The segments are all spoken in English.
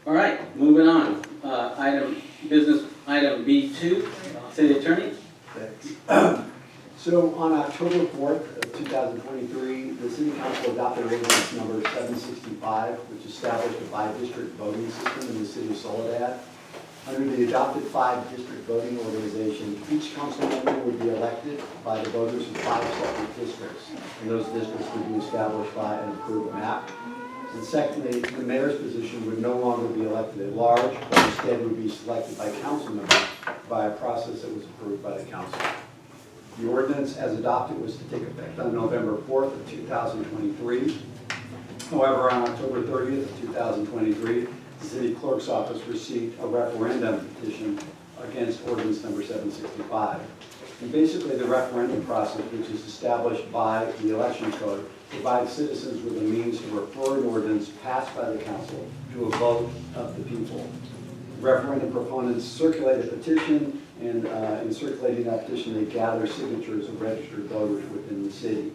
All right, moving on. Business item B2, City Attorney. Thanks. So on October 4th of 2023, the City Council adopted ordinance number 765, which established a 5-district voting system in the City of Soledad. Under the adopted 5-district voting organization, each council member would be elected by the voters of 5 separate districts, and those districts would be established by an approved map. And secondly, the mayor's position would no longer be elected at large, but instead would be selected by council members by a process that was approved by the council. The ordinance as adopted was to take effect on November 4th of 2023. However, on October 30th of 2023, the city clerk's office received a referendum petition against ordinance number 765. And basically the referendum process, which is established by the election code, provides citizens with a means to refer an ordinance passed by the council to a vote of the people. Referendum proponents circulate a petition, and in circulating that petition, they gather signatures of registered voters within the city.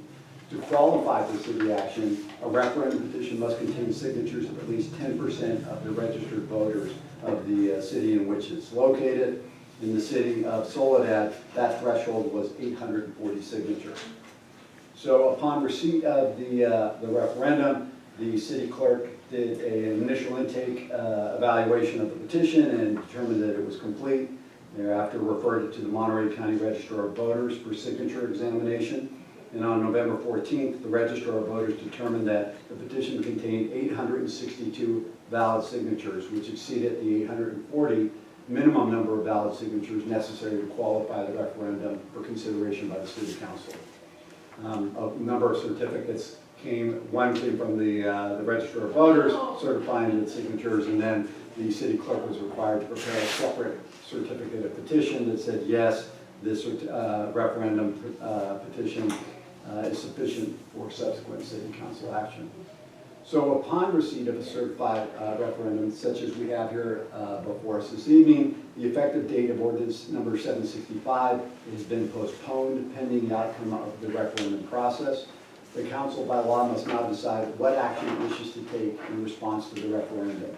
To qualify for city action, a referendum petition must contain signatures of at least 10% of the registered voters of the city in which it's located. In the city of Soledad, that threshold was 840 signatures. So upon receipt of the referendum, the city clerk did an initial intake evaluation of the petition and determined that it was complete. Thereafter referred it to the Monterey County Registrar of Voters for signature examination. And on November 14th, the Registrar of Voters determined that the petition contained 862 valid signatures, which exceeded the 840 minimum number of valid signatures necessary to qualify the referendum for consideration by the City Council. A number of certificates one came from the Registrar of Voters certifying the signatures, and then the city clerk was required to prepare a separate certificate of petition that said, yes, this referendum petition is sufficient for subsequent city council action. So upon receipt of a certified referendum, such as we have here before us this evening, the effective date of ordinance number 765 has been postponed pending the outcome of the referendum process. The council by law must now decide what action it wishes to take in response to the referendum.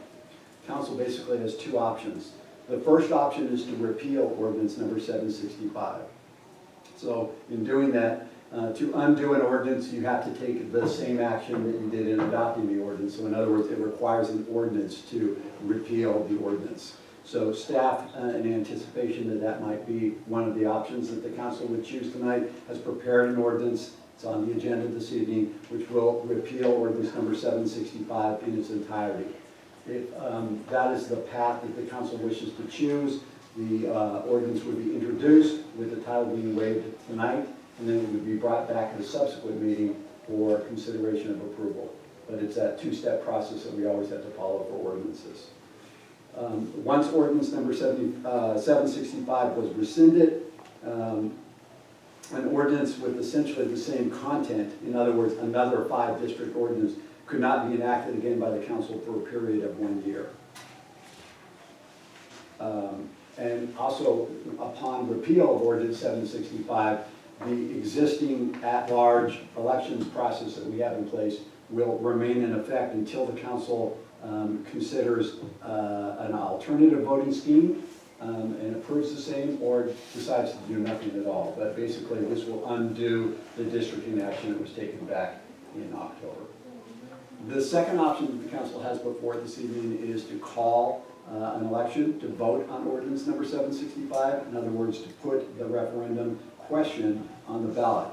Council basically has 2 options. The first option is to repeal ordinance number 765. So in doing that, to undo an ordinance, you have to take the same action that you did in adopting the ordinance. So in other words, it requires an ordinance to repeal the ordinance. So staff, in anticipation that that might be one of the options that the council would choose tonight, has prepared an ordinance. It's on the agenda this evening, which will repeal ordinance number 765 in its entirety. If that is the path that the council wishes to choose, the ordinance would be introduced with the title being waived tonight, and then it would be brought back at a subsequent meeting for consideration of approval. But it's that 2-step process that we always have to follow for ordinances. Once ordinance number 765 was rescinded, an ordinance with essentially the same content, in other words, another 5-district ordinance, could not be enacted again by the council for a period of 1 year. And also, upon repeal of ordinance 765, the existing at-large elections process that we have in place will remain in effect until the council considers an alternative voting scheme and approves the same, or decides to do nothing at all. But basically, this will undo the districting action that was taken back in October. The second option that the council has before this evening is to call an election to vote on ordinance number 765. In other words, to put the referendum question on the ballot.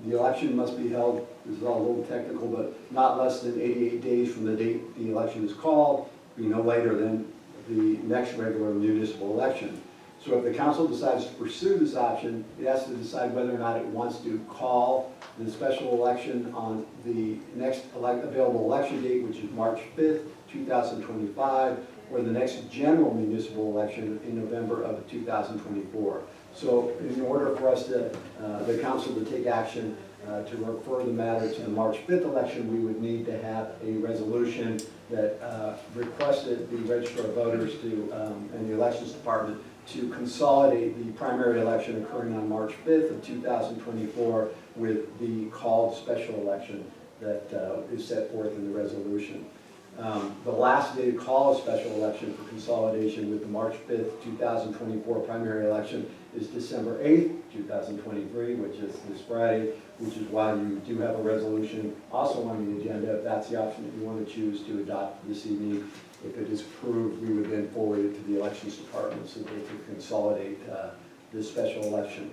The election must be held, this is all a little technical, but not less than 88 days from the date the election is called, be no later than the next regular municipal election. So if the council decides to pursue this option, it has to decide whether or not it wants to call the special election on the next available election date, which is March 5th, 2025, or the next general municipal election in November of 2024. So in order for us to, the council to take action to refer the matter to the March 5th election, we would need to have a resolution that requested the Registrar of Voters to, and the Elections Department to consolidate the primary election occurring on March 5th of 2024 with the called special election that is set forth in the resolution. The last day to call a special election for consolidation with the March 5th, 2024 primary election is December 8th, 2023, which is this Friday, which is why you do have a resolution also on the agenda. If that's the option that you want to choose to adopt this evening, if it is approved, we would then forward it to the elections department so they could consolidate this special election.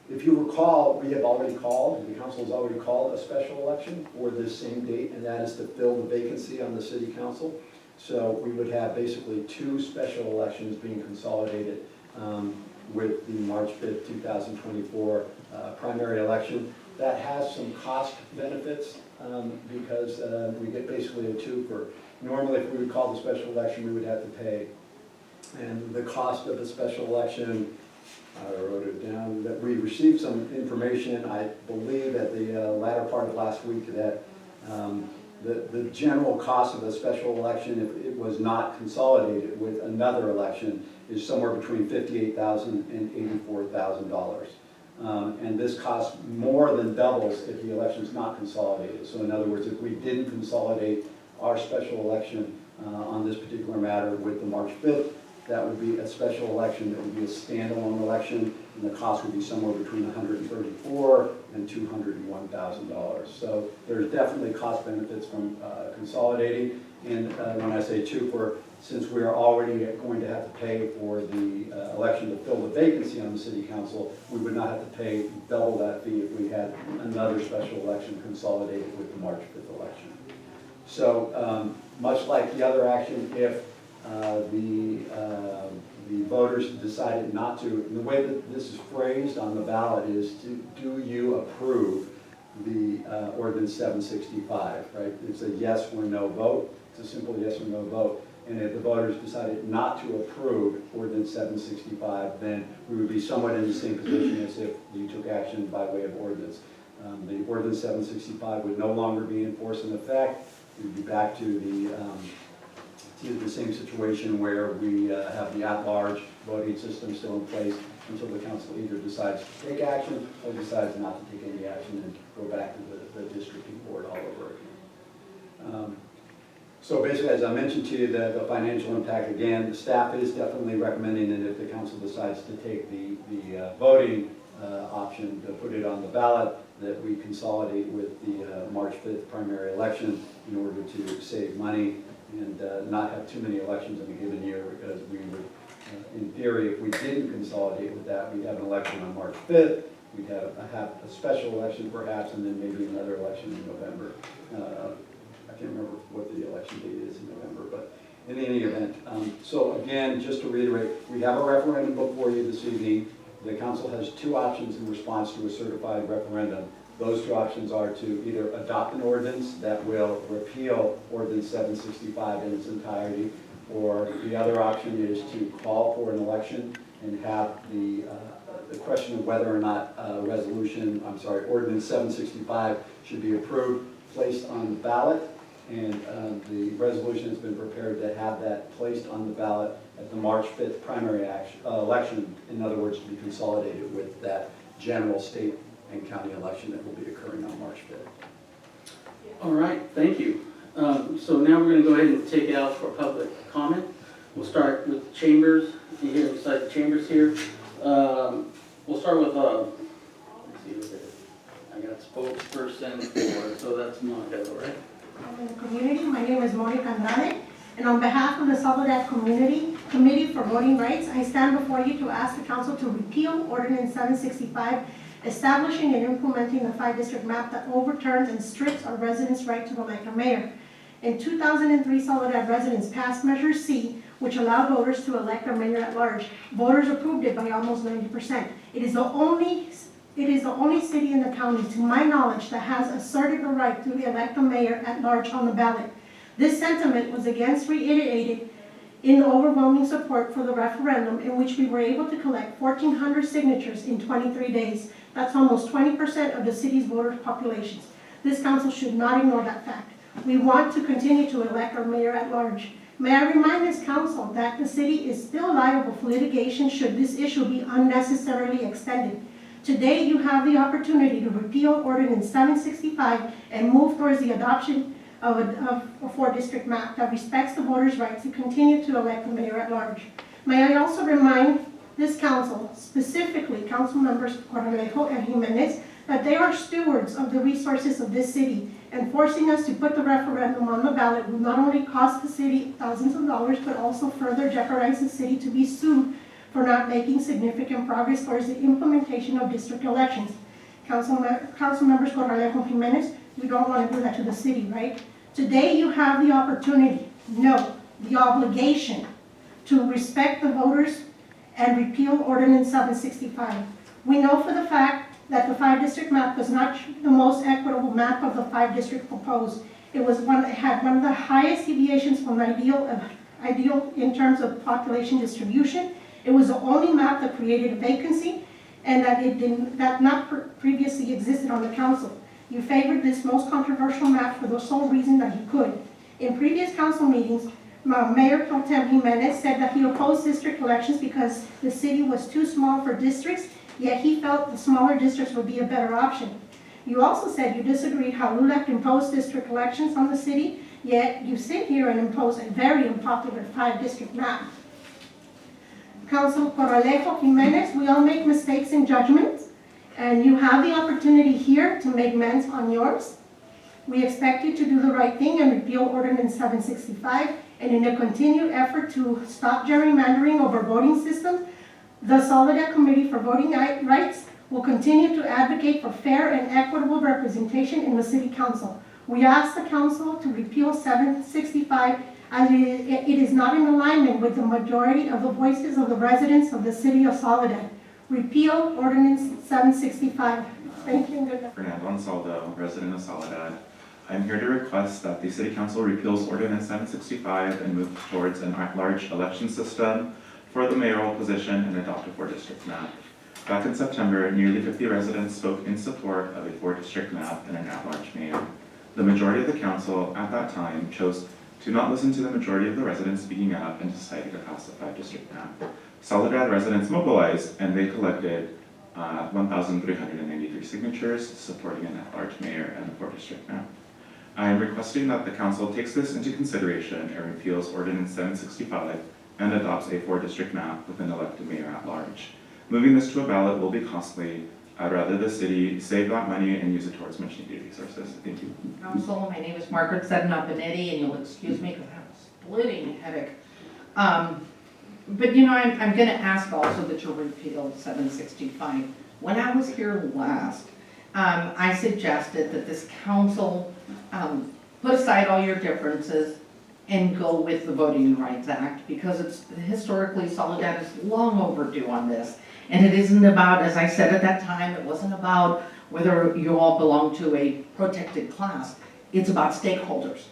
If you recall, we have already called, the council has already called a special election for this same date, and that is to fill the vacancy on the city council. So we would have basically two special elections being consolidated with the March 5th, 2024 primary election. That has some cost benefits because we get basically a two-fer. Normally, if we would call the special election, we would have to pay. And the cost of a special election, I wrote it down, that we received some information, I believe at the latter part of last week, that the general cost of a special election, if it was not consolidated with another election, is somewhere between $58,000 and $84,000. And this cost more than doubles if the election is not consolidated. So in other words, if we didn't consolidate our special election on this particular matter with the March 5th, that would be a special election that would be a standalone election, and the cost would be somewhere between $134,000 and $201,000. So there's definitely cost benefits from consolidating. And when I say two-fer, since we are already going to have to pay for the election to fill the vacancy on the city council, we would not have to pay double that fee if we had another special election consolidated with the March 5th election. So much like the other action, if the voters decided not to, and the way that this is phrased on the ballot is, do you approve the Ordinance 765, right? It's a yes or no vote. It's a simple yes or no vote. And if the voters decided not to approve Ordinance 765, then we would be somewhat in the same position as if you took action by way of ordinance. The Ordinance 765 would no longer be in force in effect. We'd be back to the same situation where we have the at-large voting system still in place until the council either decides to take action or decides not to take any action and go back to the districting board all over again. So basically, as I mentioned to you, the financial impact, again, the staff is definitely recommending that if the council decides to take the voting option to put it on the ballot, that we consolidate with the March 5th primary election in order to save money and not have too many elections in a given year, because we would, in theory, if we didn't consolidate with that, we'd have an election on March 5th, we'd have a special election perhaps, and then maybe another election in November. I can't remember what the election date is in November, but in any event. So again, just to reiterate, we have a referendum before you this evening. The council has two options in response to a certified referendum. Those two options are to either adopt an ordinance that will repeal Ordinance 765 in its entirety, or the other option is to call for an election and have the question of whether or not Ordinance 765 should be approved, placed on the ballot. And the resolution has been prepared to have that placed on the ballot at the March 5th primary election, in other words, to be consolidated with that general state and county election that will be occurring on March 5th. All right, thank you. So now we're going to go ahead and take it out for public comment. We'll start with chambers, here beside the chambers here. We'll start with, let's see what it is. I got spokesperson for, so that's Montero, right? In the community, my name is Monica Andrade, and on behalf of the Soledad Committee for Voting Rights, I stand before you to ask the council to repeal Ordinance 765, establishing and implementing the 5-district map that overturns and strips our residents' right to elect a mayor. In 2003, Soledad residents passed Measure C, which allowed voters to elect a mayor at large. Voters approved it by almost 90%. It is the only city in the county, to my knowledge, that has asserted the right to elect a mayor at large on the ballot. This sentiment was again reiterated in the overwhelming support for the referendum, in which we were able to collect 1,400 signatures in 23 days. That's almost 20% of the city's voter populations. This council should not ignore that fact. We want to continue to elect our mayor at large. May I remind this council that the city is still liable for litigation should this issue be unnecessarily extended. Today, you have the opportunity to repeal Ordinance 765 and move towards the adoption of a four-district map that respects the voters' rights to continue to elect the mayor at large. May I also remind this council, specifically council members Corralejo and Jimenez, that they are stewards of the resources of this city, and forcing us to put the referendum on the ballot will not only cost the city thousands of dollars, but also further jeopardize the city to be sued for not making significant progress towards the implementation of district elections. Council members Corralejo and Jimenez, we don't want to do that to the city, right? Today you have the opportunity, no, the obligation to respect the voters and repeal Ordinance 765. We know for the fact that the 5-district map was not the most equitable map of the 5 districts proposed. It had one of the highest deviations from ideal in terms of population distribution. It was the only map that created a vacancy and that not previously existed on the council. You favored this most controversial map for the sole reason that you could. In previous council meetings, Mayor Pro Tem Jimenez said that he opposed district elections because the city was too small for districts, yet he felt the smaller districts would be a better option. You also said you disagreed how LULAC imposed district elections on the city, yet you sit here and impose a very unpopular 5-district map. Council Corralejo, Jimenez, we all make mistakes in judgment, and you have the opportunity here to make amends on yours. We expect you to do the right thing and repeal Ordinance 765, and in a continued effort to stop gerrymandering over voting systems, the Soledad Committee for Voting Rights will continue to advocate for fair and equitable representation in the City Council. We ask the Council to repeal 765 as it is not in alignment with the majority of the voices of the residents of the City of Soledad. Repeal Ordinance 765. Thank you. Fernando, resident of Soledad. I'm here to request that the City Council repeals Ordinance 765 and move towards an at-large election system for the mayoral position and adopt a 4-district map. Back in September, nearly 50 residents spoke in support of a 4-district map and an at-large mayor. The majority of the council at that time chose to not listen to the majority of the residents speaking up and decided to pass a 5-district map. Soledad residents mobilized and they collected 1,393 signatures supporting an at-large mayor and a 4-district map. I am requesting that the council takes this into consideration and repeals Ordinance 765 and adopts a 4-district map with an elected mayor at large. Moving this to a ballot will be costly. I'd rather the city save that money and use it towards much needed resources. Thank you. Council, my name is Margaret Sedna-Benetti, and you'll excuse me because I have a splitting headache. But you know, I'm going to ask also that you repeal 765. When I was here last, I suggested that this council put aside all your differences and go with the Voting Rights Act, because it's historically Soledad is long overdue on this. And it isn't about, as I said at that time, it wasn't about whether you all belong to a protected class. It's about stakeholders.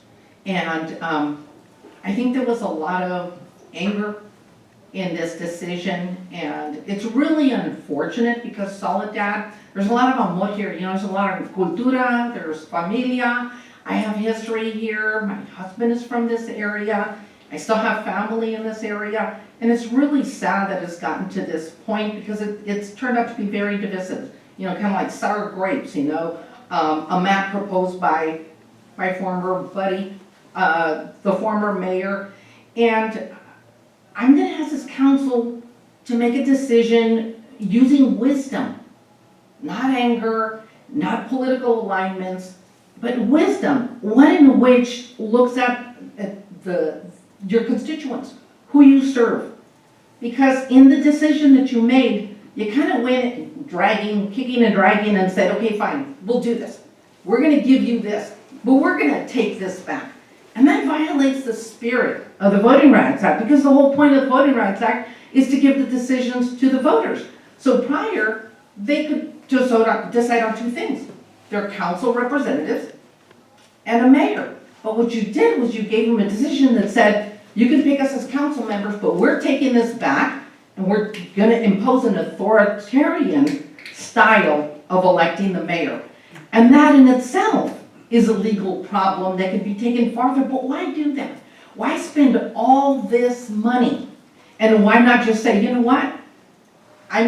And I think there was a lot of anger in this decision, and it's really unfortunate because Soledad, there's a lot of amor here, you know, there's a lot of cultura, there's familia. I have history here, my husband is from this area, I still have family in this area, and it's really sad that it's gotten to this point because it's turned out to be very divisive, you know, kind of like sour grapes, you know, a map proposed by my former buddy, the former mayor, and I'm going to ask this council to make a decision using wisdom, not anger, not political alignments, but wisdom, one in which looks at your constituents, who you serve. Because in the decision that you made, you kind of went kicking and dragging and said, okay, fine, we'll do this. We're going to give you this, but we're going to take this back. And that violates the spirit of the Voting Rights Act, because the whole point of the Voting Rights Act is to give the decisions to the voters. So prior, they could just decide on two things: their council representatives and a mayor. But what you did was you gave them a decision that said, you can pick us as council members, but we're taking this back and we're going to impose an authoritarian style of electing the mayor. And that in itself is a legal problem that can be taken farther. But why do that? Why spend all this money? And why not just say, you know what? I'm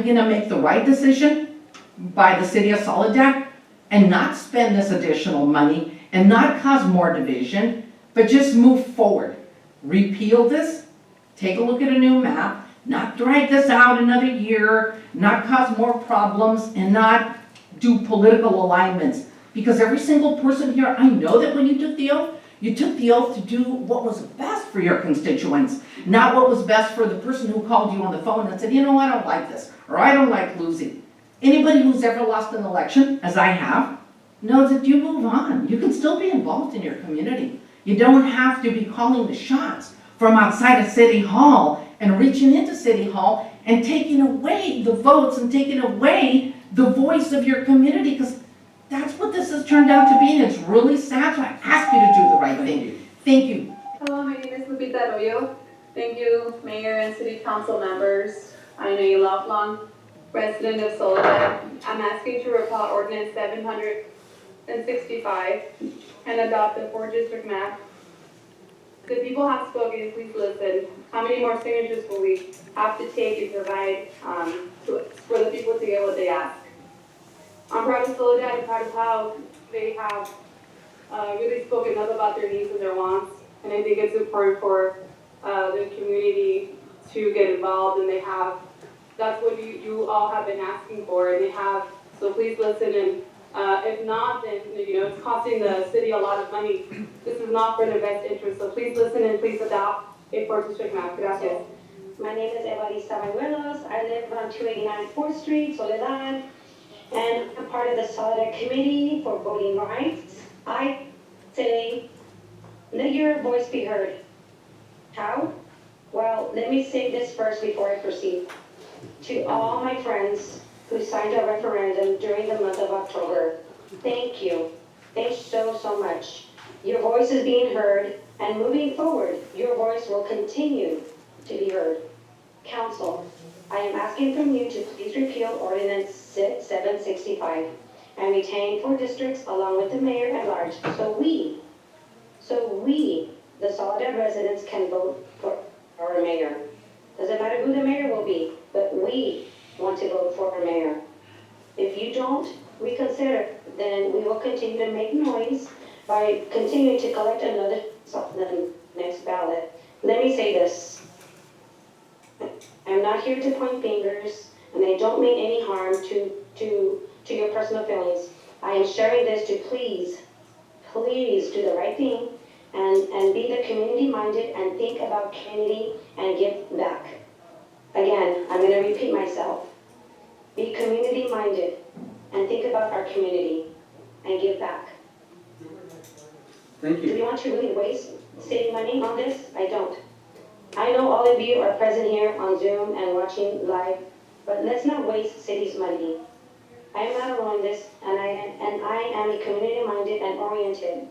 gonna make the right decision by the city of Soledad and not spend this additional money and not cause more division, but just move forward. Repeal this, take a look at a new map, not drag this out another year, not cause more problems, and not do political alignments. Because every single person here, I know that when you took the oath to do what was best for your constituents, not what was best for the person who called you on the phone and said, you know, I don't like this, or I don't like losing. Anybody who's ever lost an election, as I have, knows that you move on. You can still be involved in your community. You don't have to be calling the shots from outside of City Hall and reaching into City Hall and taking away the votes and taking away the voice of your community, because that's what this has turned out to be, and it's really sad, so I ask you to do the right thing. Thank you. Hello, my name is Lupita Arroyo. Thank you, Mayor and City Council members. I know you lifelong resident of Soledad. I'm asking to repeal Ordinance 765 and adopt the 4-district map. The people have spoken, please listen. How many more signatures will we have to take and provide for the people to get what they ask? I'm proud of Soledad. I'm proud of how they have really spoken up about their needs and their wants. And I think it's important for the community to get involved, and that's what you all have been asking for, and they have, so please listen, and if not, then, it's costing the city a lot of money. This is not for their best interest, so please listen and please adopt a 4-district map. Gracias. My name is Evarista Mayuelos. I live on 289 4th Street, Soledad, and I'm part of the Soledad Committee for Voting Rights. I say, let your voice be heard. How? Well, let me say this first before I proceed. To all my friends who signed a referendum during the month of October, thank you. Thanks so much. Your voice is being heard, and moving forward, your voice will continue to be heard. Council, I am asking from you to please repeal Ordinance 765 and retain 4 districts along with the mayor at large, so we, the Soledad residents, can vote for our mayor. Doesn't matter who the mayor will be, but we want to vote for our mayor. If you don't reconsider, then we will continue to make noise by continuing to collect another the next ballot. Let me say this. I'm not here to point fingers, and I don't mean any harm to your personal feelings. I am sharing this to please do the right thing and be the community-minded and think about community and give back. Again, I'm going to repeat myself. Be community-minded and think about our community and give back. Thank Do you. we want to really waste city money on this? I don't. I know all of you are present here on Zoom and watching live, but let's not waste city's money. I am not alone in this, and I am a community-minded and oriented,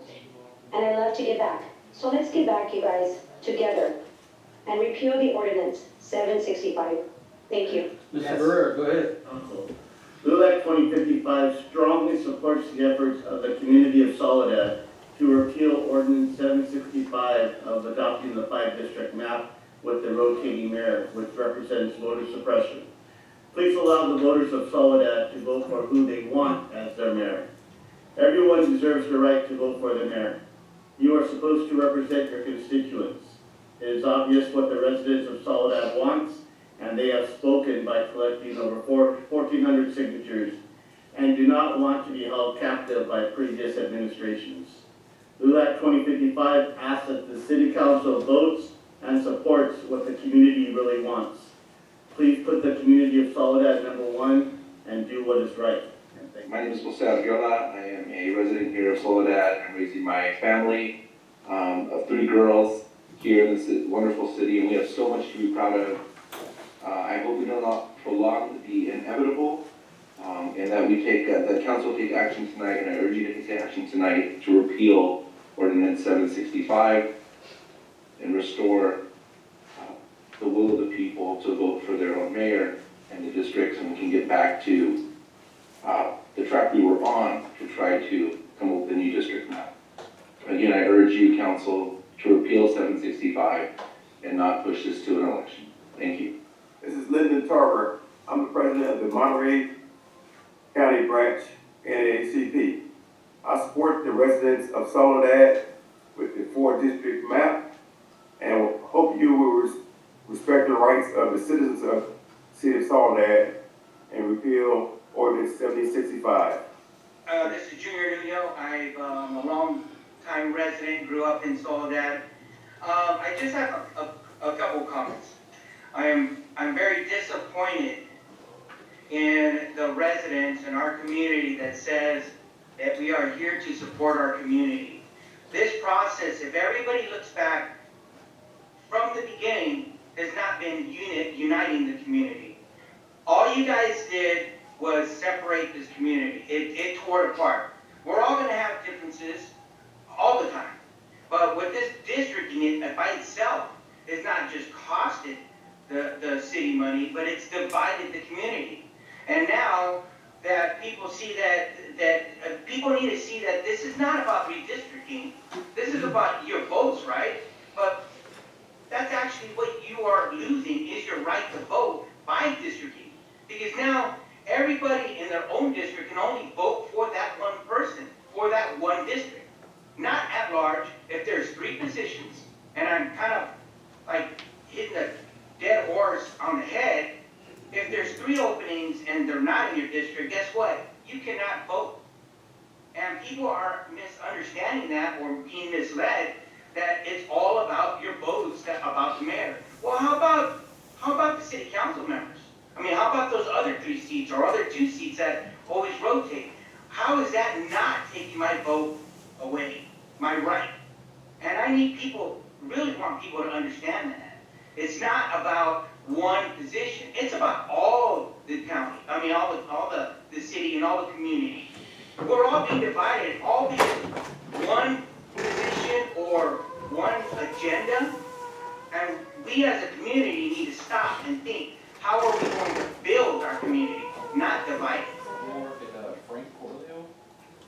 and I love to give back. So let's give back, you guys, together, and repeal the ordinance 765. Thank you. Mr. Barrera, go ahead. LULAC 2055 strongly supports the efforts of the community of Soledad to repeal Ordinance 765 of adopting the 5-district map with the rotating mayor, which represents voter suppression. Please allow the voters of Soledad to vote for who they want as their mayor. Everyone deserves the right to vote for the mayor. You are supposed to represent your constituents. It is obvious what the residents of Soledad wants, and they have spoken by collecting over 1,400 signatures and do not want to be held captive by previous administrations. LULAC 2055 asks that the City Council votes and supports what the community really wants. Please put the community of Soledad #1 and do what is right. And thank you. My name is Jose Aviola. I am a resident here of Soledad. I'm raising my family of 3 girls here in this wonderful city, and we have so much to be proud of. I hope we do not prolong the inevitable, and that we take, the council take action tonight, and I urge you to take action tonight to repeal Ordinance 765 and restore the will of the people to vote for their own mayor and the districts, and we can get back to the track we were on to try to come up with a new district map. Again, I urge you, council, to repeal 765 and not push this to an election. Thank you. This is Lyndon Tarver. I'm the president of the Monterey County Branch NAACP. I support the residents of Soledad with the 4-district map and hope you will respect the rights of the citizens of the city of Soledad and repeal ordinance 7065. This is Junior Nuno. I'm a long-time resident, grew up in Soledad. I just have a couple comments. I'm very disappointed in the residents in our community that says that we are here to support our community. This process, if everybody looks back from the beginning, has not been uniting the community. All you guys did was separate this community. It tore it apart. We're all going to have differences all the time. But with this districting, it by itself is not just costed the city money, but it's divided the community. And now that people see that people need to see that this is not about redistricting. This is about your votes, right? But that's actually what you are losing is your right to vote by districting. Because now everybody in their own district can only vote for that one person, for that one district. Not at large. If there's 3 positions, and I'm kind of like hitting a dead horse on the head, if there's 3 openings and they're not in your district, guess what? You cannot vote. And people are misunderstanding that or being misled that it's all about your votes, about the mayor. Well, how about the city council members? I mean, how about those other 3 seats or other 2 seats that always rotate? How is that not taking my vote away, my right? And I need people, really want people to understand that. It's not about one position. It's about all the county. I mean, all the city and all the community. We're all being divided, all because one position or one agenda. And we as a community need to stop and think, how are we going to build our community, not divide it?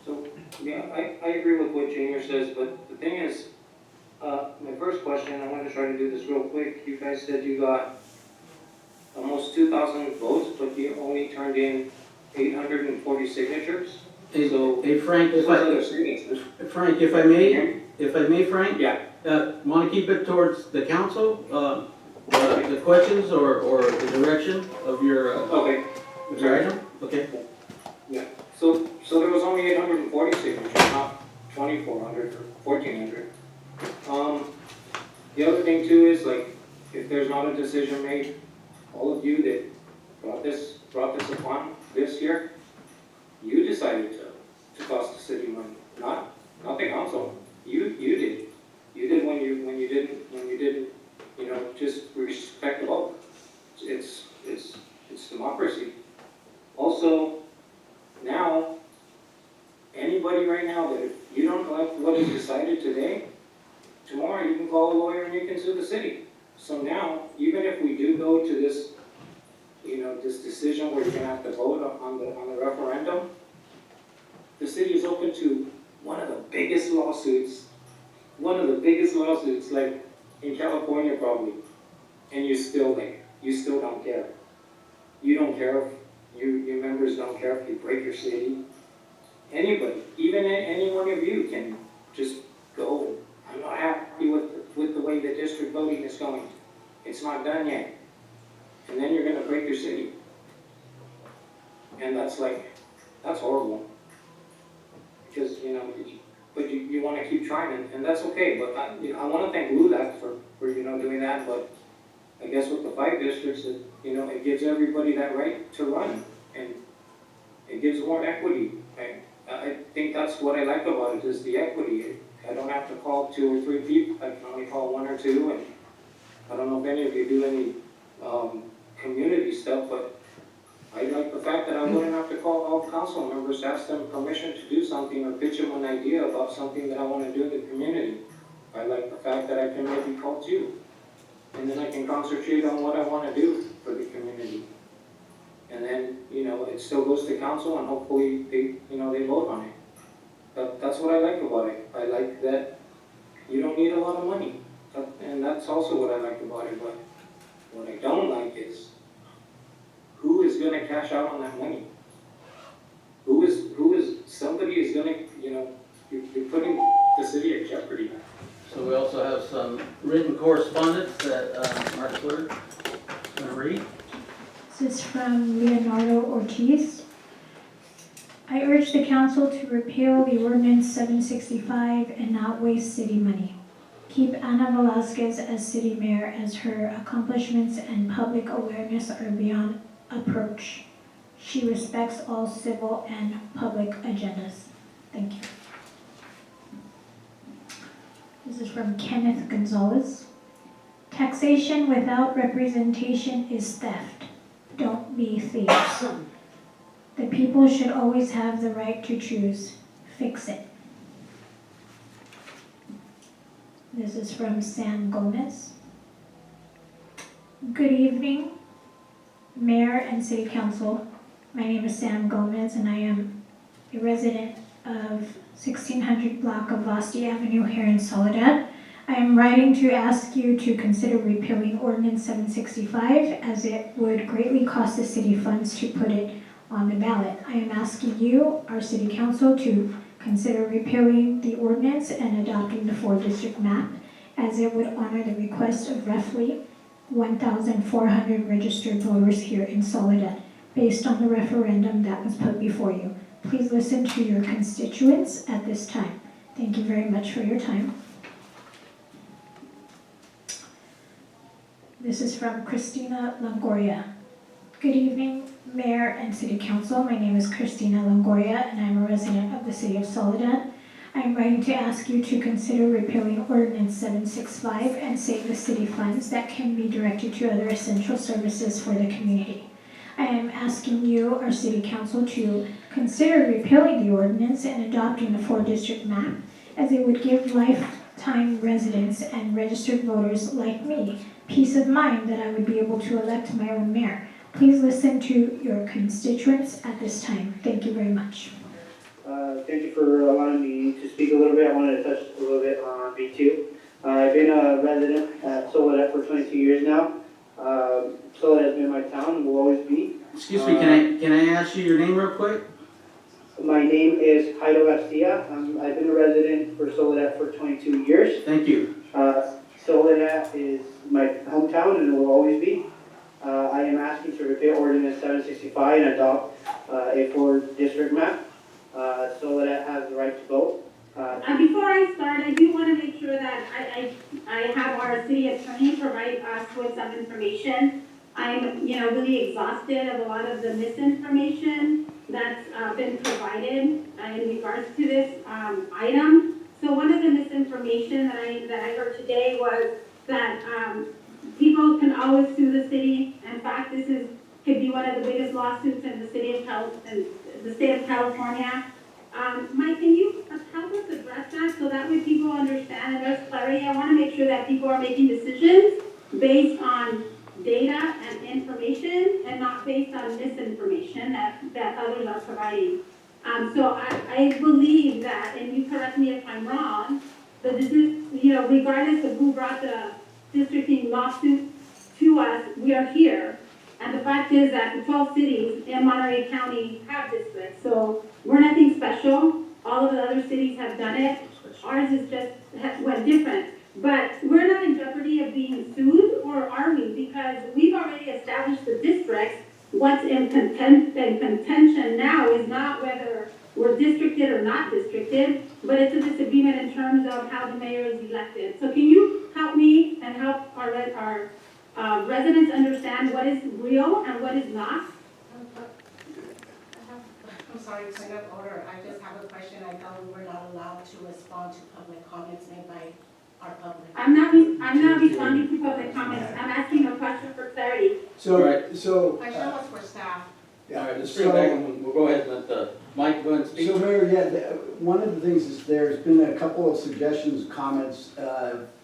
So, yeah, I agree with what Junior says, but the thing is, my first question, I want to try to do this real quick. You guys said you got almost 2,000 votes, but you only turned in 840 signatures. So, Hey, Frank, if I may, Frank? Yeah. Want to keep it towards the council, the questions or the direction of your, Okay. of your item? Okay. Yeah. So there was only 840 signatures, not 2,400 or 1,400. The other thing too is like, if there's not a decision made, all of you that brought this upon this year, you decided to cost the city money, not the council. You did. You did when you didn't, just respect the vote. It's democracy. Also, now, anybody right now that if you don't like what is decided today, tomorrow you can call a lawyer and you can sue the city. So now, even if we do go to this, this decision where you're gonna have to vote on the referendum, the city is open to one of the biggest lawsuits, like in California probably, and you still don't care. You don't care if your members don't care if you break your city. Anybody, even any one of you can just go, I'm not happy with the way the district voting is going. It's not done yet. And then you're gonna break your city. And that's horrible. Because, but you wanna keep trying, and that's okay. But I wanna thank LULAC for doing that, but I guess with the 5 districts, it gives everybody that right to run, and it gives more equity. I think that's what I like about it, is the equity. I don't have to call 2 or 3 people, I can only call 1 or 2, and I don't know if any of you do any community stuff, but I like the fact that I wouldn't have to call all council members, ask them permission to do something, or pitch them an idea about something that I want to do in the community. I like the fact that I can maybe call 2. And then I can concentrate on what I want to do for the community. And then, it still goes to council and hopefully they vote on it. That's what I like about it. I like that you don't need a lot of money. And that's also what I like about it. But what I don't like is who is going to cash out on that money? Somebody is going to, correspondence that our clerk is going to read. This is from Leonardo Ortiz. I urge the council to repeal the ordinance 765 and not waste city money. Keep Ana Velasquez as city mayor as her accomplishments and public awareness are beyond approach. She respects all civil and public agendas. Thank you. This is from Kenneth Gonzalez. Taxation without representation is theft. Don't be thieves. The people should always have the right to choose. Fix it. This is from Sam Gomez. Good evening, Mayor and City Council. My name is Sam Gomez and I am a resident of 1600 block of Vasti Avenue here in Soledad. I am writing to ask you to consider repealing Ordinance 765 as it would greatly cost the city funds to put it on the ballot. I am asking you, our City Council, to consider repealing the ordinance and adopting the 4-district map as it would honor the request of roughly 1,400 registered voters here in Soledad based on the referendum that was put before you. Please listen to your constituents at this time. Thank you very much for your time. This is from Christina Longoria. Good evening, Mayor and City Council. My name is Christina Longoria and I'm a resident of the City of Soledad. I am writing to ask you to consider repealing Ordinance 765 and save the city funds that can be directed to other essential services for the community. I am asking you, our City Council, to consider repealing the ordinance and adopting the 4-district map as it would give lifetime residents and registered voters like me peace of mind that I would be able to elect my own mayor. Please listen to your constituents at this time. Thank you very much. Thank you for allowing me to speak a little bit. I wanted to touch a little bit on B2. I've been a resident at Soledad for 22 years now. Soledad has been my town and will always be. Excuse me, can I ask you your name real quick? My name is Jairo Garcia. I've been a resident for Soledad for 22 years. Thank you. Soledad is my hometown and it will always be. I am asking to repeal Ordinance 765 and adopt a 4-district map. Soledad has the right to vote. Before I start, I do want to make sure that I have our city attorney provide us with some information. I'm, really exhausted of a lot of the misinformation that's been provided in regards to this item. So one of the misinformation that I heard today was that people can always sue the city. In fact, could be one of the biggest lawsuits in the state of California. Mike, can you help us address that so that way people understand and there's clarity? I want to make sure that people are making decisions based on data and information and not based on misinformation that others are providing. So I believe that, and you correct me if I'm wrong, that this is, regardless of who brought the districting lawsuit to us, we are here. And the fact is that the 12 cities in Monterey County have districts. So we're nothing special. All of the other cities have done it. Ours is just went different. But we're not in jeopardy of being sued, or are we? Because we've already established the districts. What's in contention now is not whether we're districted or not districted, but it's a disagreement in terms of how the mayor is elected. So can you help me and help our residents understand what is real and what is not? I'm sorry, point of order. I just have a question. I thought we were not allowed to respond to public comments made by our public. I'm not responding to public comments. I'm asking a question for clarity. So My show was for staff. All right, let's bring it back and we'll go ahead and let Mike go ahead and speak. So Mayor, one of the things is there's been a couple of suggestions, comments,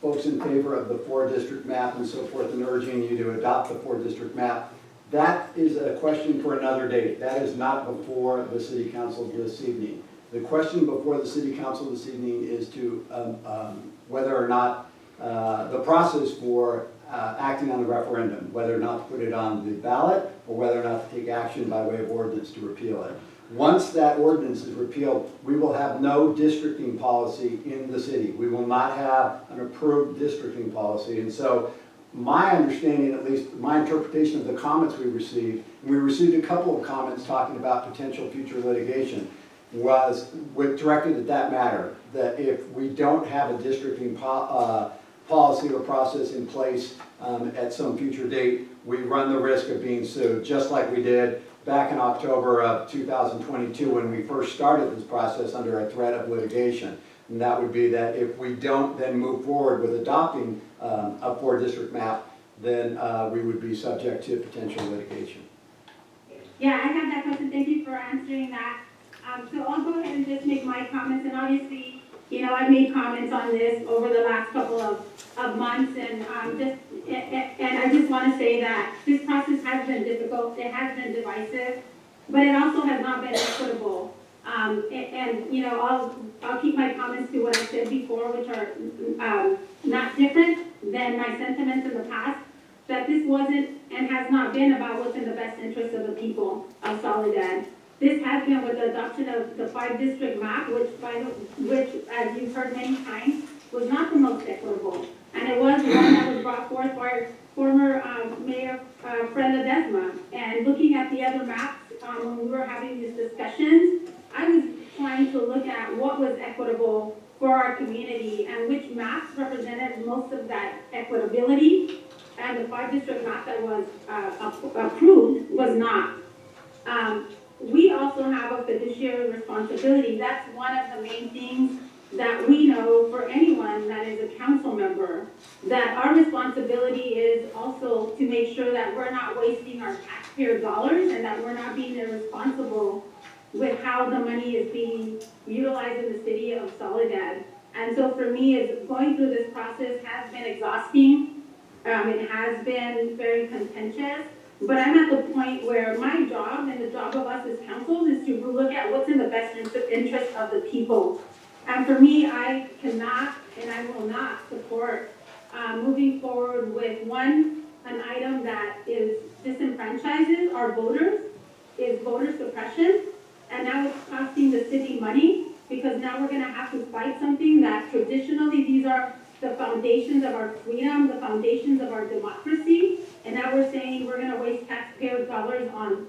folks in favor of the 4-district map and so forth, and urging you to adopt the 4-district map. That is a question for another date. That is not before the City Council this evening. The question before the City Council this evening is to whether or not the process for acting on the referendum, whether or not to put it on the ballot or whether or not to take action by way of ordinance to repeal it. Once that ordinance is repealed, we will have no districting policy in the city. We will not have an approved districting policy. And so my understanding, at least my interpretation of the comments we received, and we received a couple of comments talking about potential future litigation, was directed at that matter, that if we don't have a districting policy or process in place at some future date, we run the risk of being sued, just like we did back in October of 2022 when we first started this process under a threat of litigation. And that would be that if we don't then move forward with adopting a 4-district map, then we would be subject to potential litigation. Yeah, I have that question. Thank you for answering that. So I'll go ahead and just make my comments, and obviously, you know, I've made comments on this over the last couple of months, and I just want to say that this process has been difficult, it has been divisive, but it also has not been equitable. You know, I'll keep my comments to what I said before, which are not different than my sentiments in the past, that this wasn't and has not been about what's in the best interest of the people of Soledad. This has been with the adoption of the 5-district map, which, as you've heard many times, was not the most equitable. And it was one that was brought forth by former Mayor Fred Ledesma. And looking at the other maps, when we were having these discussions, I was trying to look at what was equitable for our community and which maps represented most of that equitability. And the 5-district map that was approved was not. We also have a fiduciary responsibility. That's one of the main things that we know for anyone that is a council member, that our responsibility is also to make sure that we're not wasting our taxpayer dollars and that we're not being irresponsible with how the money is being utilized in the city of Soledad. And so for me, going through this process has been exhausting. It has been very contentious. But I'm at the point where my job and the job of us as council is to look at what's in the best interest of the people. And for me, I cannot and I will not support moving forward with an item that disenfranchises our voters, is voter suppression. And now it's costing the city money because now we're gonna have to fight something that traditionally these are the foundations of our freedom, the foundations of our democracy. And now we're saying we're gonna waste taxpayer dollars on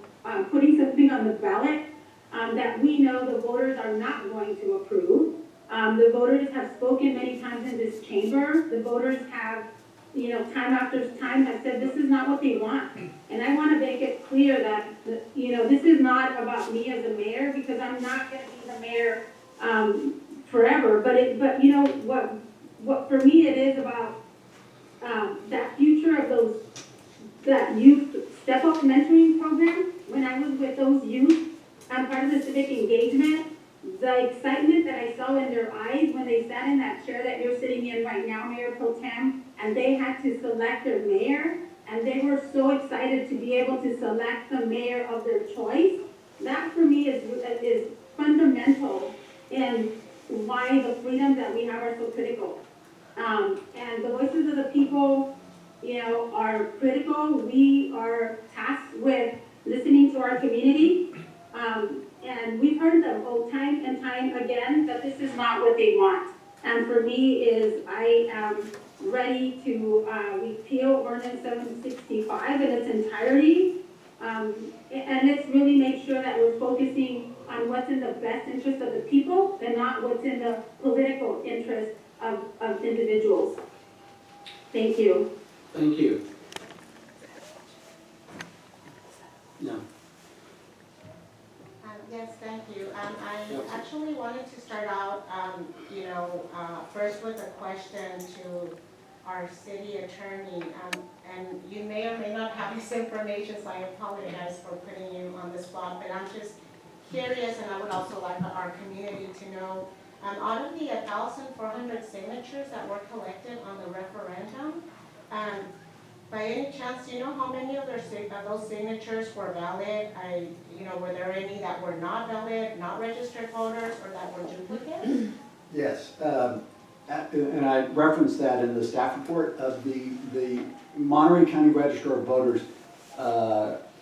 putting something on the ballot that we know the voters are not going to approve. The voters have spoken many times in this chamber. The voters have, you know, time after time have said this is not what they want. And I wanna make it clear that, you know, this is not about me as a mayor because I'm not gonna be the mayor forever. But you know, what for me it is about that future of that youth step-up mentoring program. When I was with those youth, I'm part of the civic engagement. The excitement that I saw in their eyes when they sat in that chair that you're sitting in right now, Mayor Pro Tem, and they had to select their mayor, and they were so excited to be able to select the mayor of their choice. That for me is fundamental in why the freedoms that we have are so critical. And the voices of the people, you know, are critical. We are tasked with listening to our community. And we've heard them time and time again that this is not what they want. And for me I am ready to repeal Ordinance 765 in its entirety. And let's really make sure that we're focusing on what's in the best interest of the people and not what's in the political interest of individuals. Thank you. Thank you. No. Yes, thank you. I actually wanted to start out, first with a question to our city attorney. And you may or may not have this information, so I apologize for putting you on the spot, but I'm just curious, and I would also like our community to know, out of the 1,400 signatures that were collected on the referendum, by any chance, do you know how many of those signatures were valid? Were there any that were not valid, not registered voters, or that were duplicates? Yes, and I referenced that in the staff report of the Monterey County Registrar of Voters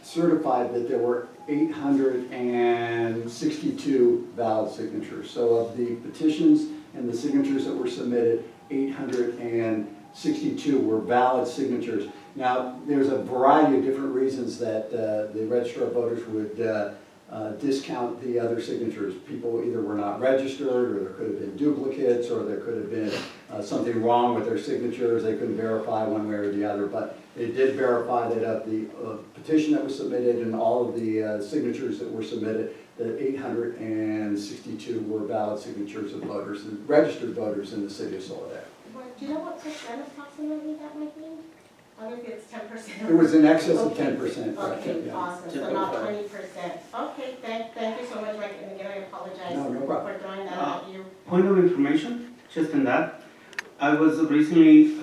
certified that there were 862 valid signatures. So of the petitions and the signatures that were submitted, 862 were valid signatures. Now, there's a variety of different reasons that the Registrar of Voters would discount the other signatures. People either were not registered, or there could have been duplicates, or there could have been something wrong with their signatures. They couldn't verify one way or the other, but it did verify that of the petition that was submitted and all of the signatures that were submitted, that 862 were valid signatures of voters, registered voters in the city of Soledad. Well, do you know what percent approximately that might be? I don't know if it's 10%. It was in excess of Okay. 10%. Okay, yeah. awesome, so not 20%. Okay, thank you so much, Mike, and again, I apologize No problem. for throwing that at you. Point of information, just in that, I was recently in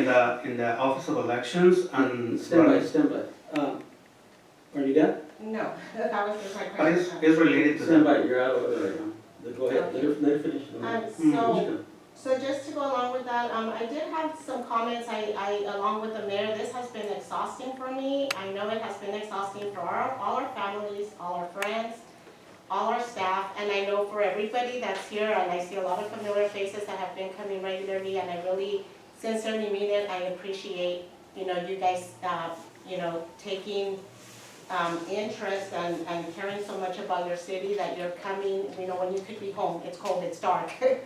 the Office of Elections and. Stand by. Are you done? No, that was just my But question. it's related to Stand that. by, you're out of order right now. Go ahead, let her finish. So just to go along with that, I did have some comments, along with the mayor, this has been exhausting for me. I know it has been exhausting for all our families, all our friends, all our staff, and I know for everybody that's here, and I see a lot of familiar faces that have been coming regularly, and I really sincerely mean it. I appreciate, you guys, taking interest and caring so much about your city, that you're coming, when you could be home. It's cold, it's dark. So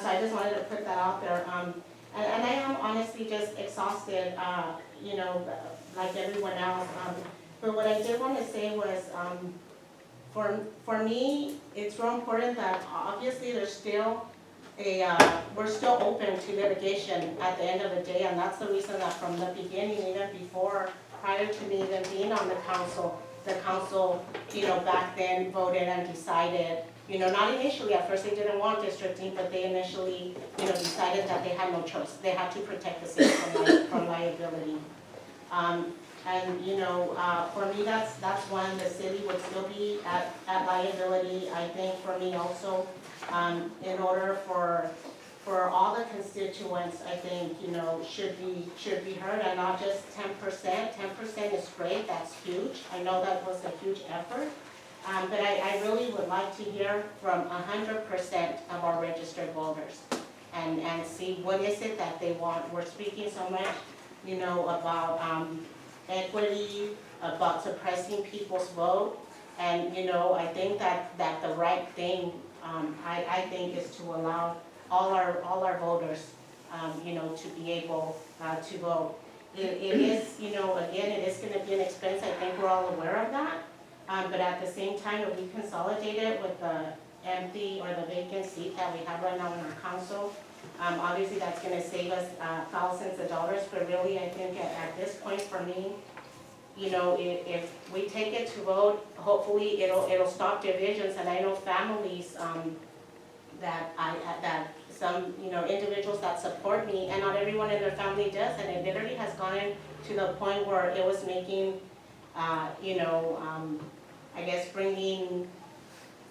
I just wanted to put that out there. And I am honestly just exhausted, like everyone else. But what I did want to say was, for me, it's real important that obviously there's still we're still open to litigation at the end of the day, and that's the reason that from the beginning, even before, prior to me even being on the council, back then voted and decided, not initially, at first they didn't want districting, but they initially, decided that they had no choice. They had to protect the city from liability. For me, that's when the city would still be at liability. I think for me also, in order for all the constituents, I think, should be heard, and not just 10%. 10% is great, that's huge. I know that was a huge effort. But I really would like to hear from 100% of our registered voters and see what is it that they want. We're speaking so much, about equity, about suppressing people's vote. And, I think that the right thing, I think, is to allow all our voters, to be able to vote. It is, again, it is going to be an expense. I think we're all aware of that. But at the same time, if we consolidate it with the empty or the vacant seat that we have right now in our council, obviously that's going to save us thousands of dollars. But really, I think at this point for me, if we take it to vote, hopefully it'll stop divisions. And I know families that some individuals that support me, and not everyone in their family does, and it literally has gone to the point where it was making I guess bringing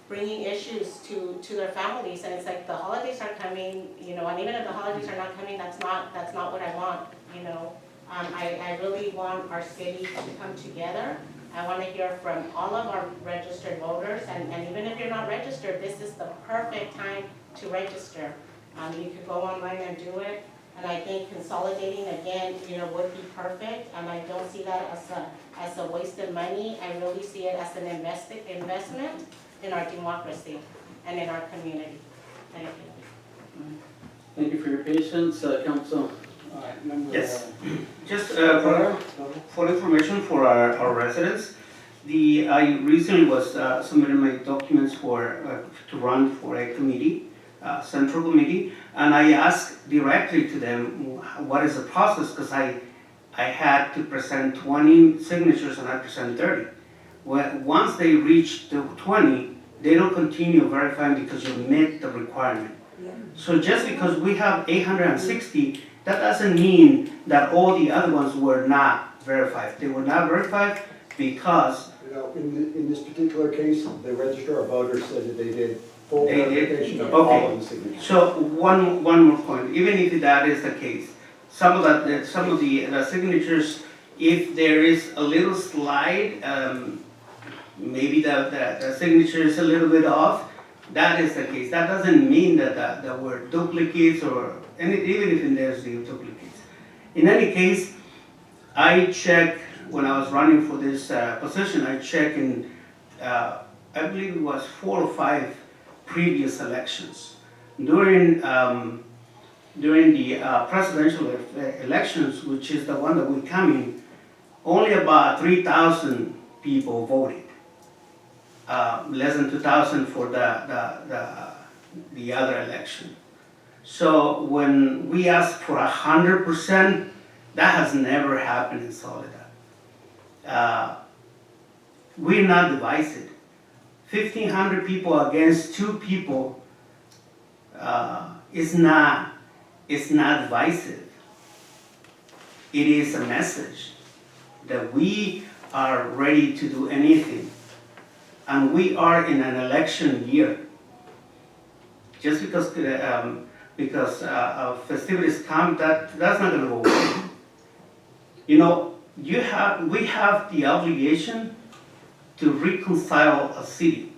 issues to their families, and it's like the holidays are coming, and even if the holidays are not coming, that's not what I want, I really want our city to come together. I want to hear from all of our registered voters, and even if you're not registered, this is the perfect time to register. You could go online and do it, and I think consolidating again, would be perfect, and I don't see that as a wasted money. I really see it as an investment in our democracy and in our community. Thank you. Thank you for your patience, Council. Yes. Just for information for our residents, I recently was submitting my documents to run for a committee, central committee, and I asked directly to them what is the process, because I had to present 20 signatures and I present 30. Once they reach the 20, they don't continue verifying because you met the requirement. Yeah. So just because we have 860, that doesn't mean that all the other ones were not verified. They were not verified because in this particular case, the Registrar of Voters said that they did full verification of all of the signatures. So one more point. Even if that is the case, some of the signatures, If there is a little slide, maybe the signature is a little bit off, that is the case. That doesn't mean that we're duplicates or even if there's the duplicates. In any case, I checked when I was running for this position, I checked in, I believe it was 4 or 5 previous elections. During the presidential elections, which is the one that we're coming, only about 3,000 people voted. Less than 2,000 for the other election. So when we ask for 100%, that has never happened in Soledad. We're not divided. 1,500 people against 2 people is not divisive. It is a message that we are ready to do anything. And we are in an election year. Just because festivities come, that's not going to go away. You know, we have the obligation to reconcile a city.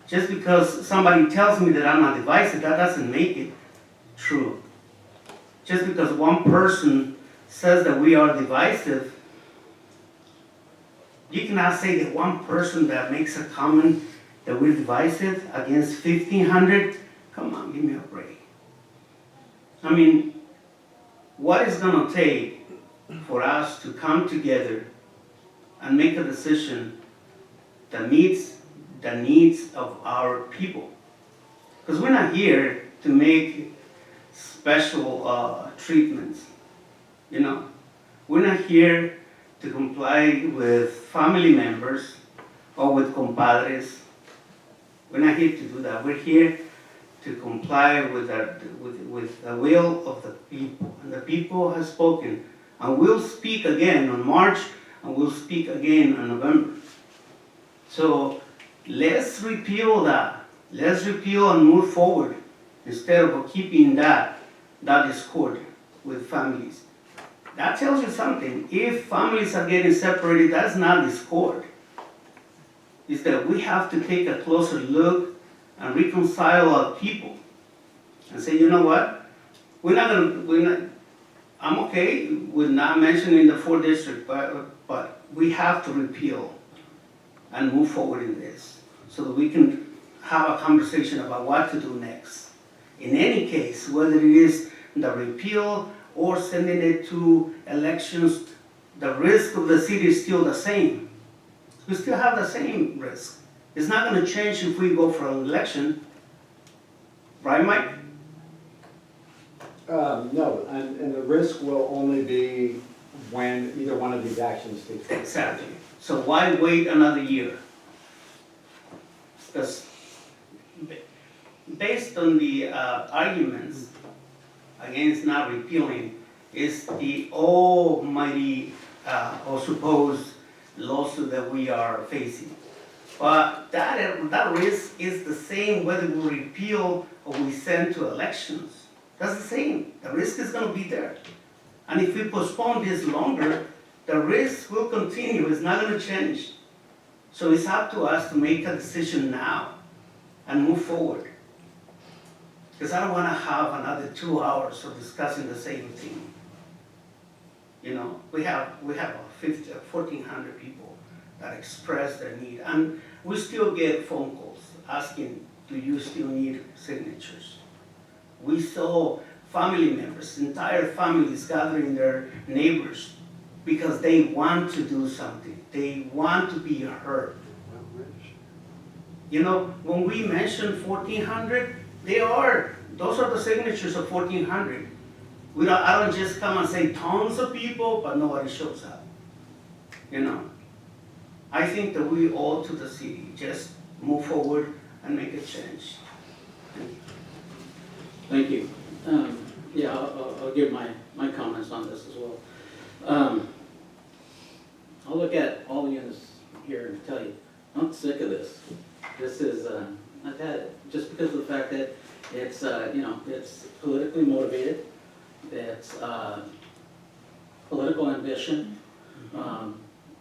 Just because somebody tells me that I'm not divisive, that doesn't make it true. Just because one person says that we are divisive, you cannot say that one person that makes a comment that we're divisive against 1,500. Come on, give me a break. I mean, what is going to take for us to come together and make a decision that meets the needs of our people? Because we're not here to make special treatments. You know, we're not here to comply with family members or with compadres. We're not here to do that. We're here to comply with the will of the people. And the people have spoken. And we'll speak again on March, and we'll speak again in November. So let's repeal that. Let's repeal and move forward instead of keeping that discord with families. That tells you something. If families are getting separated, that's not discord. It's that we have to take a closer look and reconcile our people and say, you know what? I'm okay with not mentioning the 4th district, but we have to repeal and move forward in this so that we can have a conversation about what to do next. In any case, whether it is the repeal or sending it to elections, the risk of the city is still the same. We still have the same risk. It's not going to change if we go for an election. Right, Mike? No, and the risk will only be when either one of these actions takes place. Exactly. So why wait another year? Because based on the arguments against not repealing is the almighty or supposed lawsuit that we are facing. But that risk is the same whether we repeal or we send to elections. That's the same. The risk is going to be there. And if we postpone this longer, the risk will continue. It's not going to change. So it's up to us to make a decision now and move forward. Because I don't want to have another 2 hours of discussing the same thing. You know, we have 1,400 people that express their need. And we still get phone calls asking, do you still need signatures? We saw family members, entire families gathering their neighbors because they want to do something. They want to be heard. You know, when we mention 1,400, those are the signatures of 1,400. I don't just come and say tons of people, but nobody shows up. You know, I think that we all to the city just move forward and make a change. Thank you. Yeah, I'll give my comments on this as well. I'll look at all the units here and tell you, I'm sick of this. This is, I've had it, just because of the fact that it's, it's politically motivated, it's political ambition,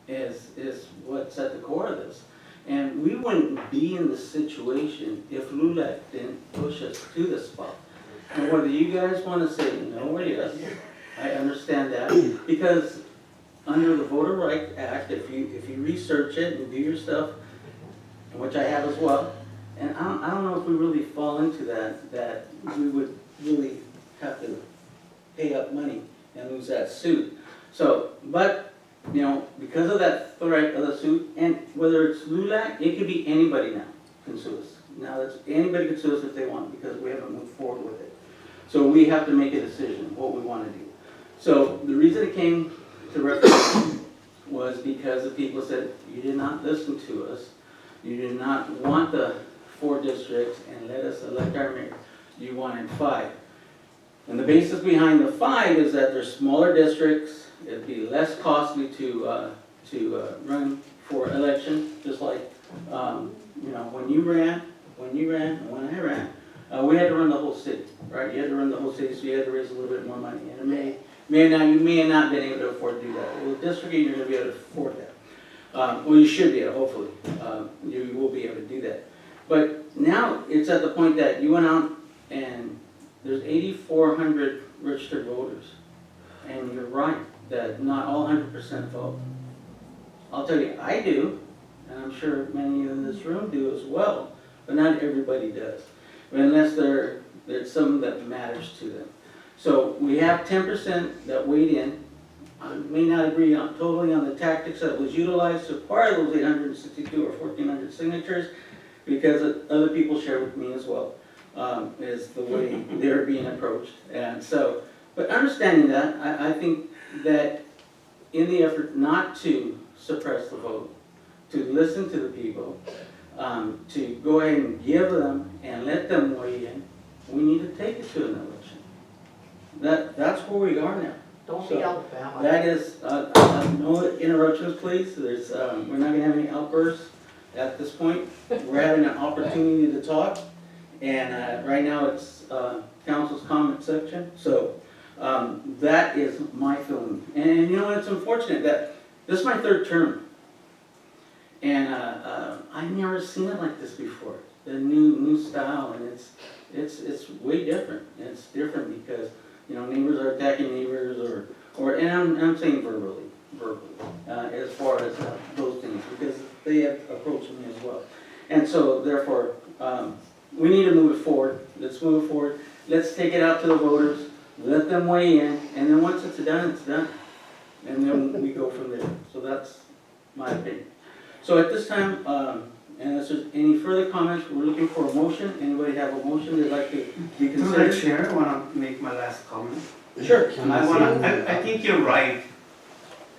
is what's at the core of this. And we wouldn't be in this situation if LULAC didn't push us to this spot. And whether you guys want to say no or yes, I understand that, because under the Voter Rights Act, if you research it and do your stuff, which I have as well, and I don't know if we really fall into that we would really have to pay up money and lose that suit. So, but, you know, because of that threat of the suit, and whether it's LULAC, it could be anybody now can sue us. Now, anybody can sue us if they want, because we haven't moved forward with it. So we have to make a decision what we want to do. So the reason it came to referendum was because the people said, you did not listen to us. You did not want the 4 districts and let us elect our mayor. You wanted 5. And the basis behind the 5 is that they're smaller districts. It'd be less costly to run for election, just like you know, when you ran, and when I ran, we had to run the whole city, right? You had to run the whole city, so you had to raise a little bit more money. And you may have not been able to afford to do that. Well, districting, you're going to be able to afford that. Well, you should be able, hopefully. You will be able to do that. But now it's at the point that you went out and there's 8,400 registered voters. And you're right, that not all 100% vote. I'll tell you, I do, and I'm sure many in this room do as well, but not everybody does. Unless there's something that matters to them. So we have 10% that weighed in. I may not agree totally on the tactics that was utilized to acquire those 862 or 1,400 signatures, because other people share with me as well, is the way they're being approached. And so, but understanding that, I think that in the effort not to suppress the vote, to listen to the people, to go ahead and give them and let them weigh in, we need to take it to an election. That's where we are now. Don't So, be Alabama. That is, no interruptions, please. There's, we're not gonna have any outbursts at this point. We're having an opportunity to talk, and right now it's council's comment section. So that is my feeling. And you know, it's unfortunate that this is my 3rd term, and I've never seen it like this before. The new style, and it's way different. And it's different because, you know, neighbors are attacking neighbors, and I'm saying verbally, as far as those things, because they have approached me as well. And so, therefore, we need to move it forward. Let's move it forward. Let's take it out to the voters, let them weigh in, and then once it's done, it's done. And then we go from there. So that's my opinion. So at this time, unless there's any further comments, we're looking for a motion. Anybody have a motion they'd like to be Through the considered? chair, I want to make my last comment. Sure. I think you're right.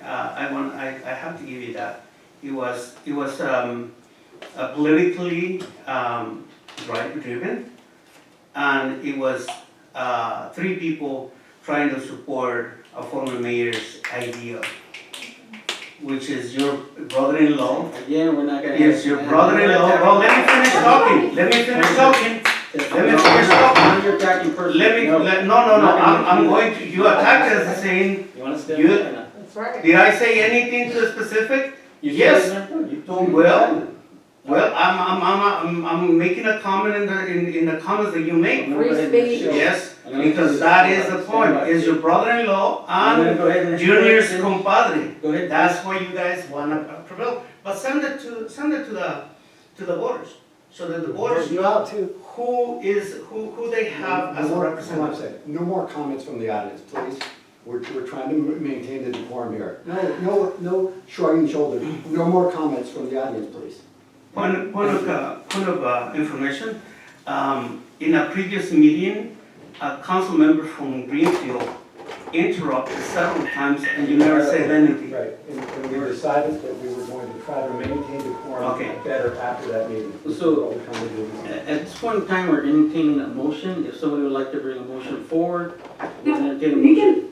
I have to give you that. It was politically driven, and it was 3 people trying to support a former mayor's idea, which is your brother-in-law. Again, we're not gonna. Yes, your brother-in-law. Well, let me finish talking. Now you're attacking personally. No, I'm going to, you attacked us saying, You wanna stay? you- That's right. did I say anything to specific? You Yes. said it, you told me. Well, I'm making a comment in the comments that you make. Free speech. Yes, because that is the point, is your brother-in-law and Junior's compadre. Go ahead. That's why you guys wanna prevail, but send it to the voters, so that the voters You know out too. who they have as a representative. No more comments from the audience, please. We're trying to maintain the decorum here. No shrugging shoulders. No more comments from the audience, please. Point of information, in a previous meeting, a council member from Greenfield interrupted several times and you never said anything. Right, and we decided that we were going to try to maintain decorum Okay. better after that meeting. This is So- what we're trying to do. At this point in time, we're entertaining a motion. If somebody would like to bring a motion forward, we'll entertain a You motion. can,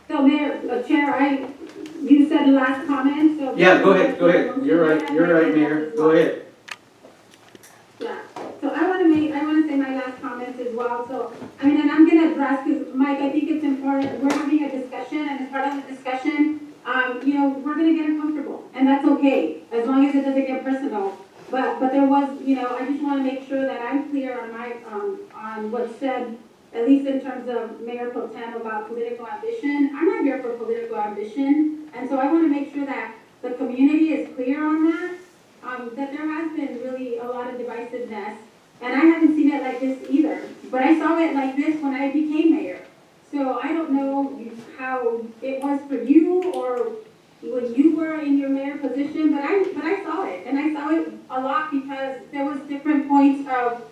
so Mayor, Chair, you said the last comment, so. Yeah, go ahead. You're right, Mayor. Go ahead. Yeah, so I want to say my last comments as well, so, I mean, and I'm gonna address, because Mike, I think it's important, we're having a discussion, and as part of the discussion, you know, gonna get uncomfortable, and that's okay, as long as it doesn't get personal. But there was, I just wanna make sure that I'm clear on on what's said, at least in terms of Mayor Pro Tem about political ambition. I'm not here for political ambition, and so I wanna make sure that the community is clear on that, that there has been really a lot of divisiveness, and I haven't seen it like this either. But I saw it like this when I became mayor. So I don't know how it was for you or when you were in your mayor position, but I saw it, and I saw it a lot because there was different points of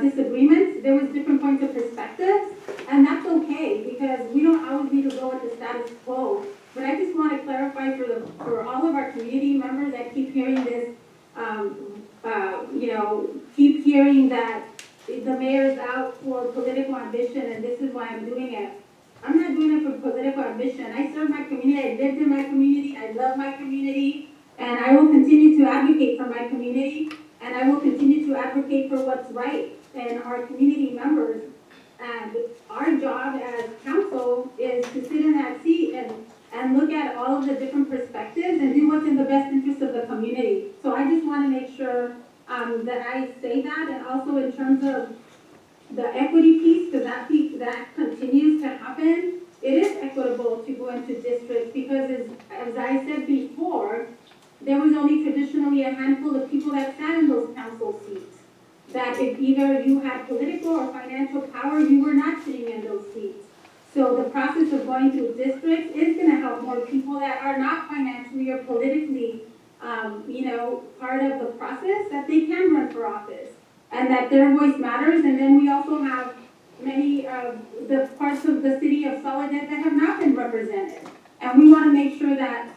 disagreements, there was different points of perspectives, and that's okay because we don't always need to go with the status quo. But I just want to clarify for all of our community members that keep hearing this, keep hearing that the mayor's out for political ambition and this is why I'm doing it. I'm not doing it for political ambition. I serve my community, I lived in my community, I love my community, and I will continue to advocate for my community, and I will continue to advocate for what's right and our community members. And our job as council is to sit in that seat and look at all of the different perspectives and do what's in the best interest of the community. So I just want to make sure that I say that, and also in terms of the equity piece, because that continues to happen. It is equitable to go into districts because as I said before, there was only traditionally a handful of people that sat in those council seats. That if either you had political or financial power, you were not sitting in those seats. So the process of going through districts is going to help more people that are not financially or politically, part of the process, that they can run for office and that their voice matters. And then we also have many of the parts of the city of Soledad that have not been represented. And we want to make sure that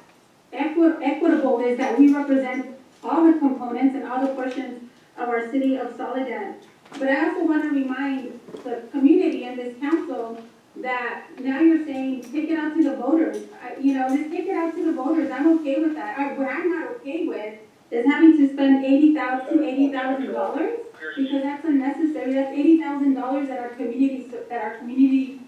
equitable is that we represent all the components and all the portions of our city of Soledad. But I also want to remind the community and this council that now you're saying take it out to the voters. Just take it out to the voters. I'm okay with that. What I'm not okay with is having to spend $80,000 because that's unnecessary. That's $80,000 that our community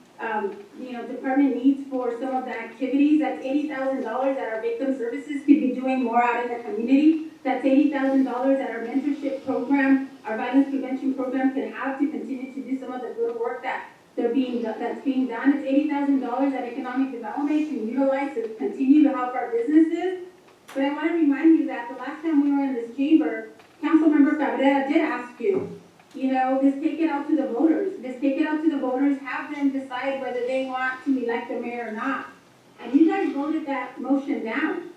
department needs for some of the activities. That's $80,000 that our victim services could be doing more out in the community. That's $80,000 that our mentorship program, our violence prevention program could have to continue to do some of the good work that's being done. It's $80,000 that economic development can utilize to continue to help our businesses. But I want to remind you that the last time we were in this chamber, Councilmember Cabrera did ask you, just take it out to the voters. Just take it out to the voters, have them decide whether they want to elect a mayor or not. And you guys voted that motion down.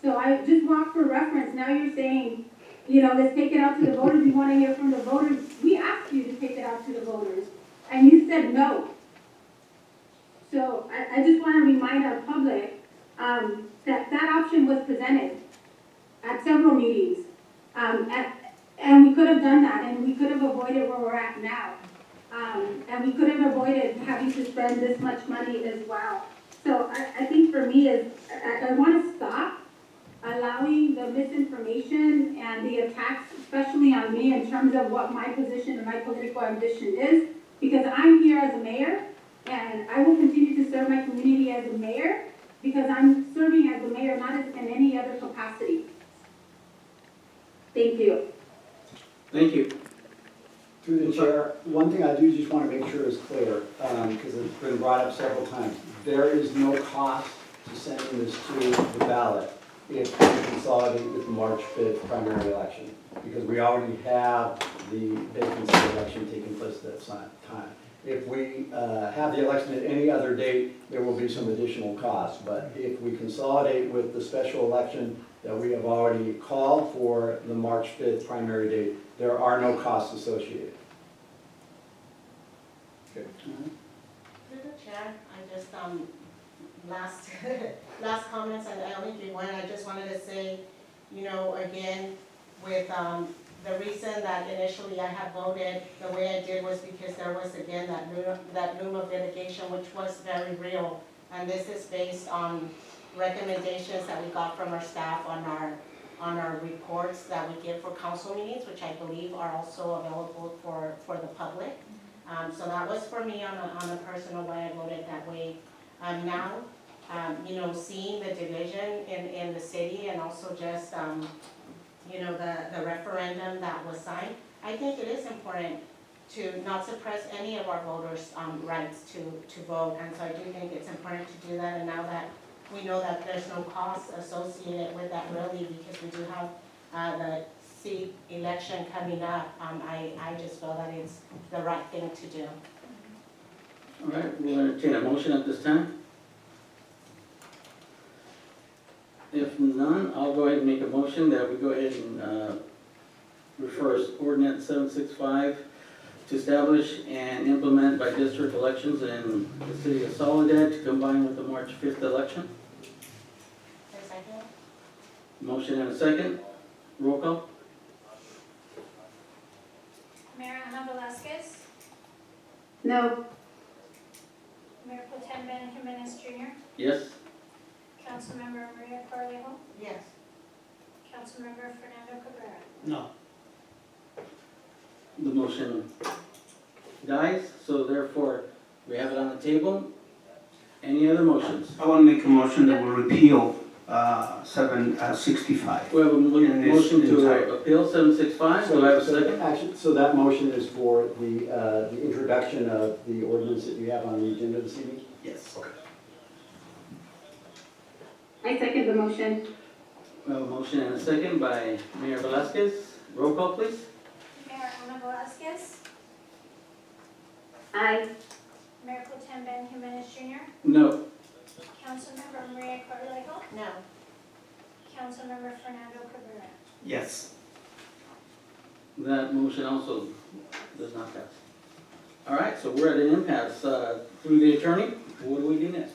So I just want for reference, now you're saying, let's take it out to the voters. You want to hear from the voters. We asked you to take it out to the voters, and you said no. So I just want to remind our public that option was presented at several meetings. And we could have done that, and we could have avoided where we're at now. And we could have avoided having to spend this much money as well. So I think for me I want to stop allowing the misinformation and the attacks, especially on me in terms of what my position and my political ambition is, because I'm here as a mayor, and I will continue to serve my community as a mayor, because I'm serving as a mayor, not as in any other capacity. Thank you. Thank you. Through the chair, one thing I do just want to make sure is clear, because it's been brought up several times. There is no cost to sending this to the ballot if we consolidate with the March 5th primary election, because we already have the vacancy election taking place at that time. If we have the election at any other date, there will be some additional costs. But if we consolidate with the special election that we have already called for the March 5th primary date, there are no costs associated. Okay. Through the chair, I just, last comments, and I only gave one. I just wanted to say, again, with the reason that initially I had voted the way I did was because there was, again, that loom of litigation, which was very real. And this is based on recommendations that we got from our staff on our reports that we give for council meetings, which I believe are also available for the public. So that was for me on a personal way. I voted that way. Now, seeing the division in the city and also just, the referendum that was signed, I think it is important to not suppress any of our voters' rights to vote. And so I do think it's important to do that. And now that we know that there's no cost associated with that really, because we do have the city election coming up, I just feel that it's the right thing to do. All right, we'll entertain a motion at this time. If none, I'll go ahead and make a motion that we go ahead and refer Ordinance 765 to establish and implement by district elections in the city of Soledad to combine with the March 5th election. A second? Motion and a second. Roll call. Mayor Ana Velazquez, No. Mayor Pro Tem Ben Jimenez Jr., Yes? Councilmember Maria Corlejo, Yes. Councilmember Fernando Cabrera. No. The motion dies, so therefore we have it on the table. Any other motions? I want to make a motion that will repeal 765. We have a In this motion to entire- appeal 765. Do I have a second? Actually, so that motion is for the introduction of the ordinance that you have on the agenda this evening? Yes. I second the motion. We have a motion and a second by Mayor Velazquez. Roll call, please. Mayor Ana Velazquez, Aye. Mayor Pro Tem Ben Jimenez Jr., No. Councilmember Maria Corlejo, No. Councilmember Fernando Cabrera. Yes. That motion also does not pass. All right, so we're at an impasse. Through the attorney, what do we do next?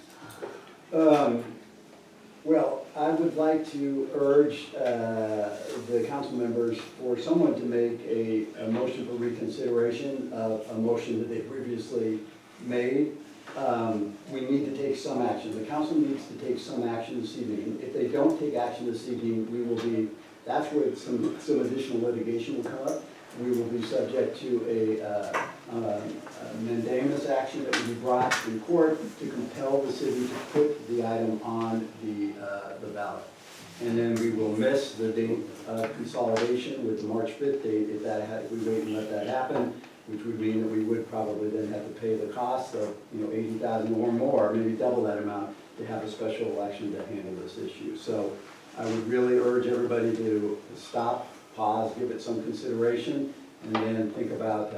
Well, I would like to urge the council members for someone to make a motion for reconsideration of a motion that they previously made. We need to take some action. The council needs to take some action this evening. If they don't take action this evening, we will be, that's where some additional litigation will come up. We will be subject to a mandamus action that will be brought in court to compel the city to put the item on the ballot. And then we will miss the date of consolidation with the March 5th date if we wait and let that happen, which would mean that we would probably then have to pay the cost of, $80,000 or more, maybe double that amount, to have a special election to handle this issue. So I would really urge everybody to stop, pause, give it some consideration, and then think about,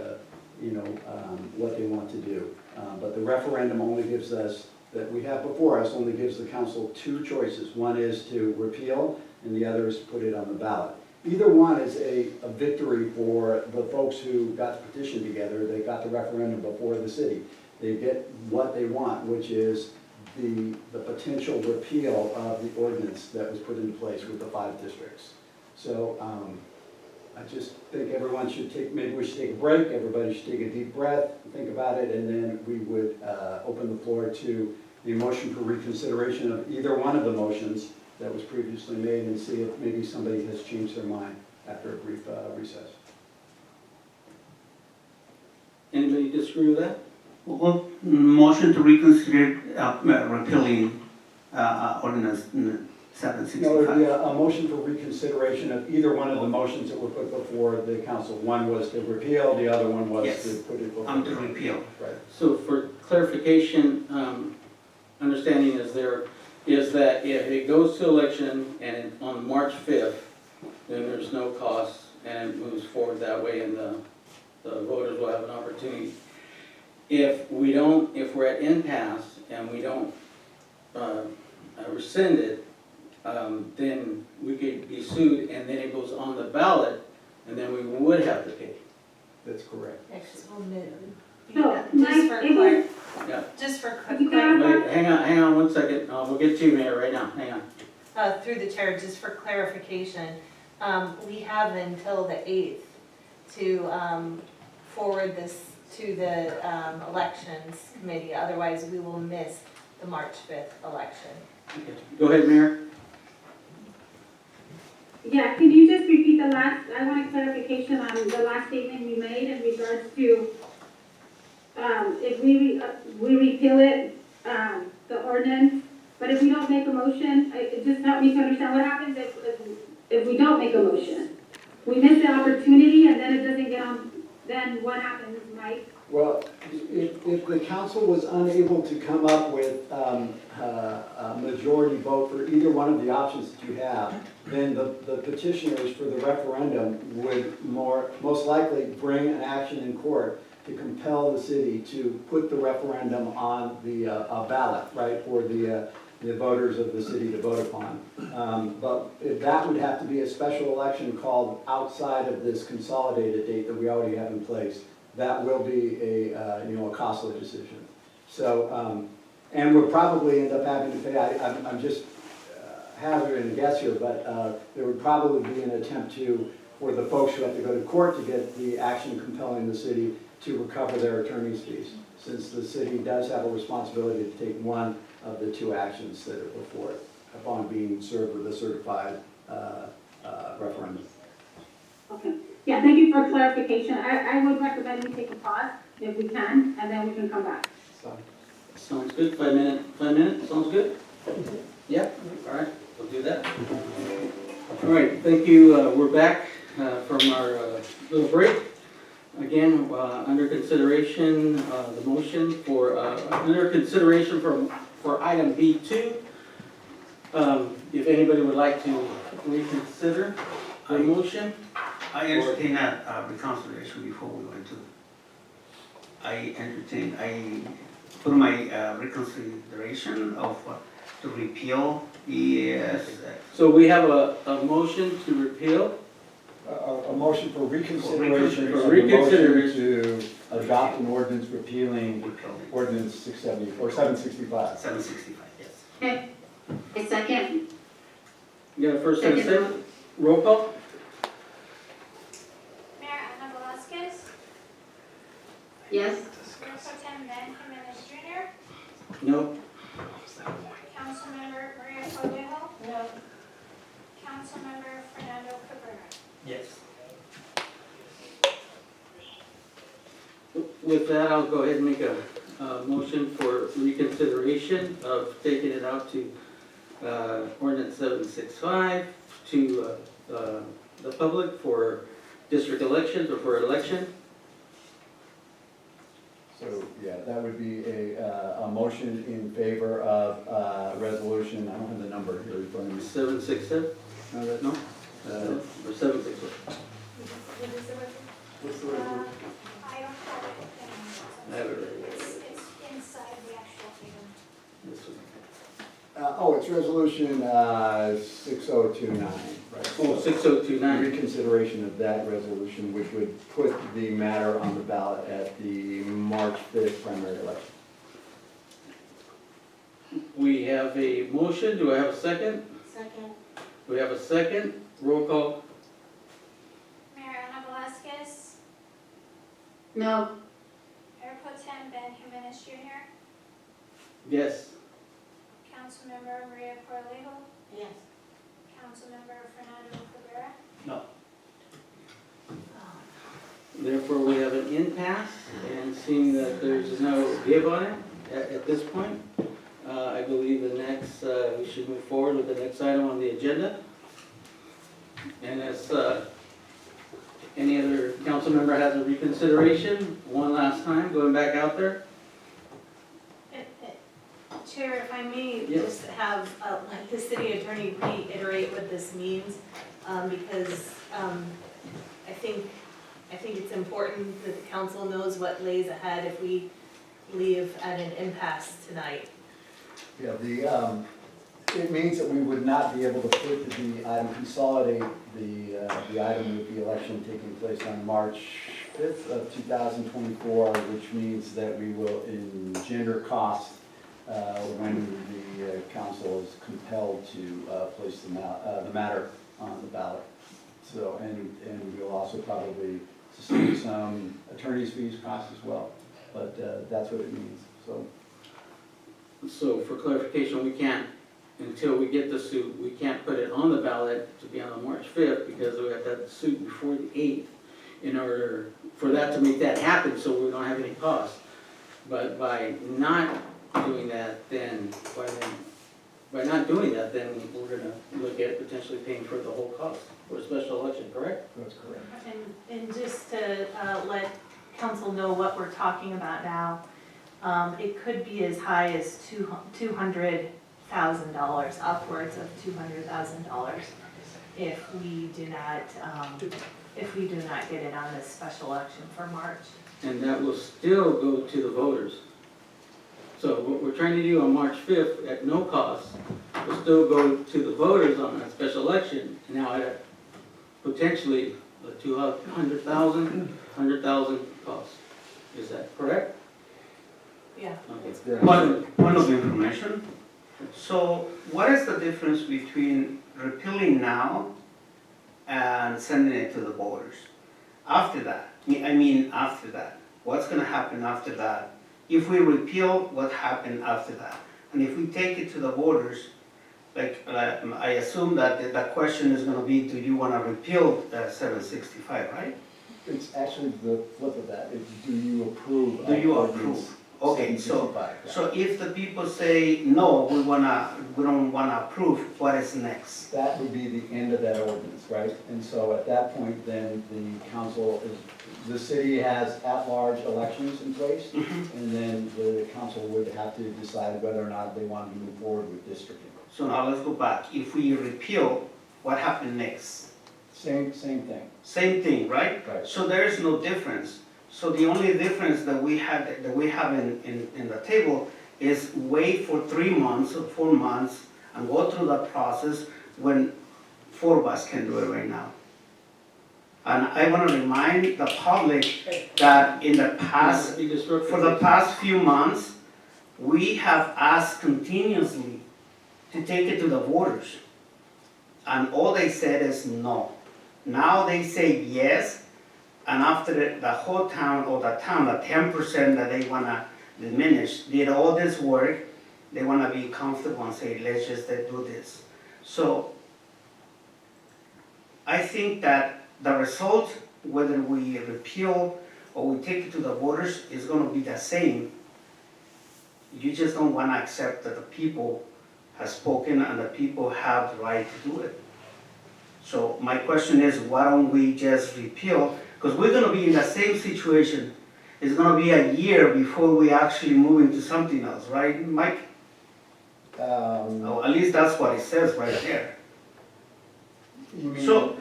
what they want to do. But the referendum only gives us, that we have before us, only gives the council two choices. One is to repeal, and the other is to put it on the ballot. Either one is a victory for the folks who got the petition together. They got the referendum before the city. They get what they want, which is the potential repeal of the ordinance that was put into place with the 5 districts. So I just think everyone should maybe we should take a break, everybody should take a deep breath, think about it, and then we would open the floor to the motion for reconsideration of either one of the motions that was previously made, and see if maybe somebody has changed their mind after a brief recess. Anybody disagree with that? Well, motion to reconsider repealing ordinance No, there'd 765. be a motion for reconsideration of either one of the motions that were put before the council. One was to repeal, the other one was Yes. to put it before. I'm to repeal. Right. So for clarification, understanding is that if it goes to election and on March 5th, then there's no cost and it moves forward that way and the voters will have an opportunity. If we're at impasse and we don't rescind it, then we could be sued and then it goes on the ballot and then we would have to pay. That's correct. So, Mike, Yeah. Just for You got Wait, hang on 1 second. We'll get to you, Mayor, right now. Hang on. through the chair, just for clarification, we have until the 8th to forward this to the elections committee, otherwise we will miss the March 5th election. Okay. Go ahead, Mayor. Yeah, can you just repeat the last, I want a clarification on the last statement you made in regards to, if we repeal it, the ordinance, But if we don't make a motion, it just help me to understand what happens if we don't make a motion. We miss the opportunity and then it doesn't get on, then what happens, Mike? Well, if the council was unable to come up with a majority vote for either one of the options that you have, then the petitioners for the referendum would most likely bring an action in court to compel the city to put the referendum on the ballot, right, for the voters of the city to vote upon. But if that would have to be a special election called outside of this consolidated date that we already have in place. That will be a costly decision. So, and we'll probably end up having to pay, I'm just hazarding a guess here, but there would probably be an attempt for the folks who have to go to court to get the action compelling the city to recover their attorney's fees, since the city does have a responsibility to take one of the two actions that are before it upon being served with a certified referendum. Okay. Yeah, thank you for clarification. I would recommend we take a pause if we can, and then we can come back. Sounds good, 5 minutes, sounds good? Yeah, all right, we'll do that. All right, thank you, we're back from our little break. Again, under consideration, the motion for, under consideration for item B2. If anybody would like to reconsider the motion. I entertain a reconsideration before we go into. I put my reconsideration of to repeal the. So we have a motion to repeal. A motion for reconsideration. For reconsideration. To adopt an ordinance repealing ordinance 670 or 765. 765, yes. Okay. A second. You got a first and a second? Roll call? Yes. Mayor Pro Tem Ben Jimenez Jr. No. Councilmember Maria Corlejo. No. Councilmember Fernando Cabrera. Yes. With that, I'll go ahead and make a motion for reconsideration of taking it out to ordinance 765 to the public for district elections or for election. So, yeah, that would be a motion in favor of resolution, I don't have the number here in front of me. 767? No, that- No? Or 761? What's the resolution? I don't have it. I have it right It's inside the actual item. This one. It's resolution 6029, right? Oh, 6029. Reconsideration of that resolution, which would put the matter on the ballot at the March 5th primary election. We have a motion, do I have a second? Second. We have a second, roll call. Mayor Ana Velazquez. No. Mayor Pro Tem Ben Jimenez Jr. Yes. Councilmember Maria Corlejo. Yes. Councilmember Fernando Cabrera. Therefore, we have an impasse, and seeing that there's no give on it at this point, I believe the next, we should move forward with the next item on the agenda. And as any other council member has a reconsideration, one last time, going back out there. Chair, if I may Yes. just have the city attorney reiterate what this means, because I think it's important that the council knows what lays ahead if we leave at an impasse tonight. Yeah, it means that we would not be able to put the item, consolidate the item with the election taking place on March 5th of 2024, which means that we will engender costs when the council is compelled to place the matter on the ballot. So, and we'll also probably sustain some attorney's fees costs as well, but that's what it means, so. So for clarification, we can't, until we get the suit, we can't put it on the ballot to be on the March 5th because we have to have the suit before the 8th in order for that to make that happen, so we don't have any costs. But by not doing that, then, by then, by not doing that, then we're gonna look at potentially paying for the whole cost for a special election, correct? That's correct. And just to let council know what we're talking about now, it could be as high as $200,000, upwards of $200,000 if we do not get it on this special election for March. And that will still go to the voters. So what we're trying to do on March 5th at no cost will still go to the voters on that special election, now at potentially a 100,000 cost. Is that correct? Yeah. Okay. Point of information. So what is the difference between repealing now and sending it to the voters? After that, after that, what's gonna happen after that? If we repeal, what happened after that? And if we take it to the voters, I assume that the question is gonna be, do you wanna repeal 765, right? It's actually the flip of that, it's do you approve? Do you of approve? ordinance Okay, 765? Yeah. So if the people say, no, we don't wanna approve, what is next? That would be the end of that ordinance, right? And so at that point, then the the city has at-large elections in place, and then the council would have to decide whether or not they want to move forward with districting. So now let's go back. If we repeal, what happened next? Same thing. Same thing, right? Right. So there is no difference. So the only difference that we have in the table is wait for 3 months or 4 months and go through that process when 4 of us can do it right now. And I want to remind the public that in the past, for the past few months, we have asked continuously to take it to the voters. And all they said is no. Now they say yes, and after the whole town, or the 10% that they want to diminish, did all this work, they want to be comfortable and say, let's just do this. So I think that the result, whether we repeal or we take it to the voters, is going to be the same. You just don't want to accept that the people have spoken and the people have the right to do it. So my question is, why don't we just repeal? Because we're going to be in the same situation. It's going to be a year before we actually move into something else, right, Mike? Oh, at least that's what it says right there. You mean? So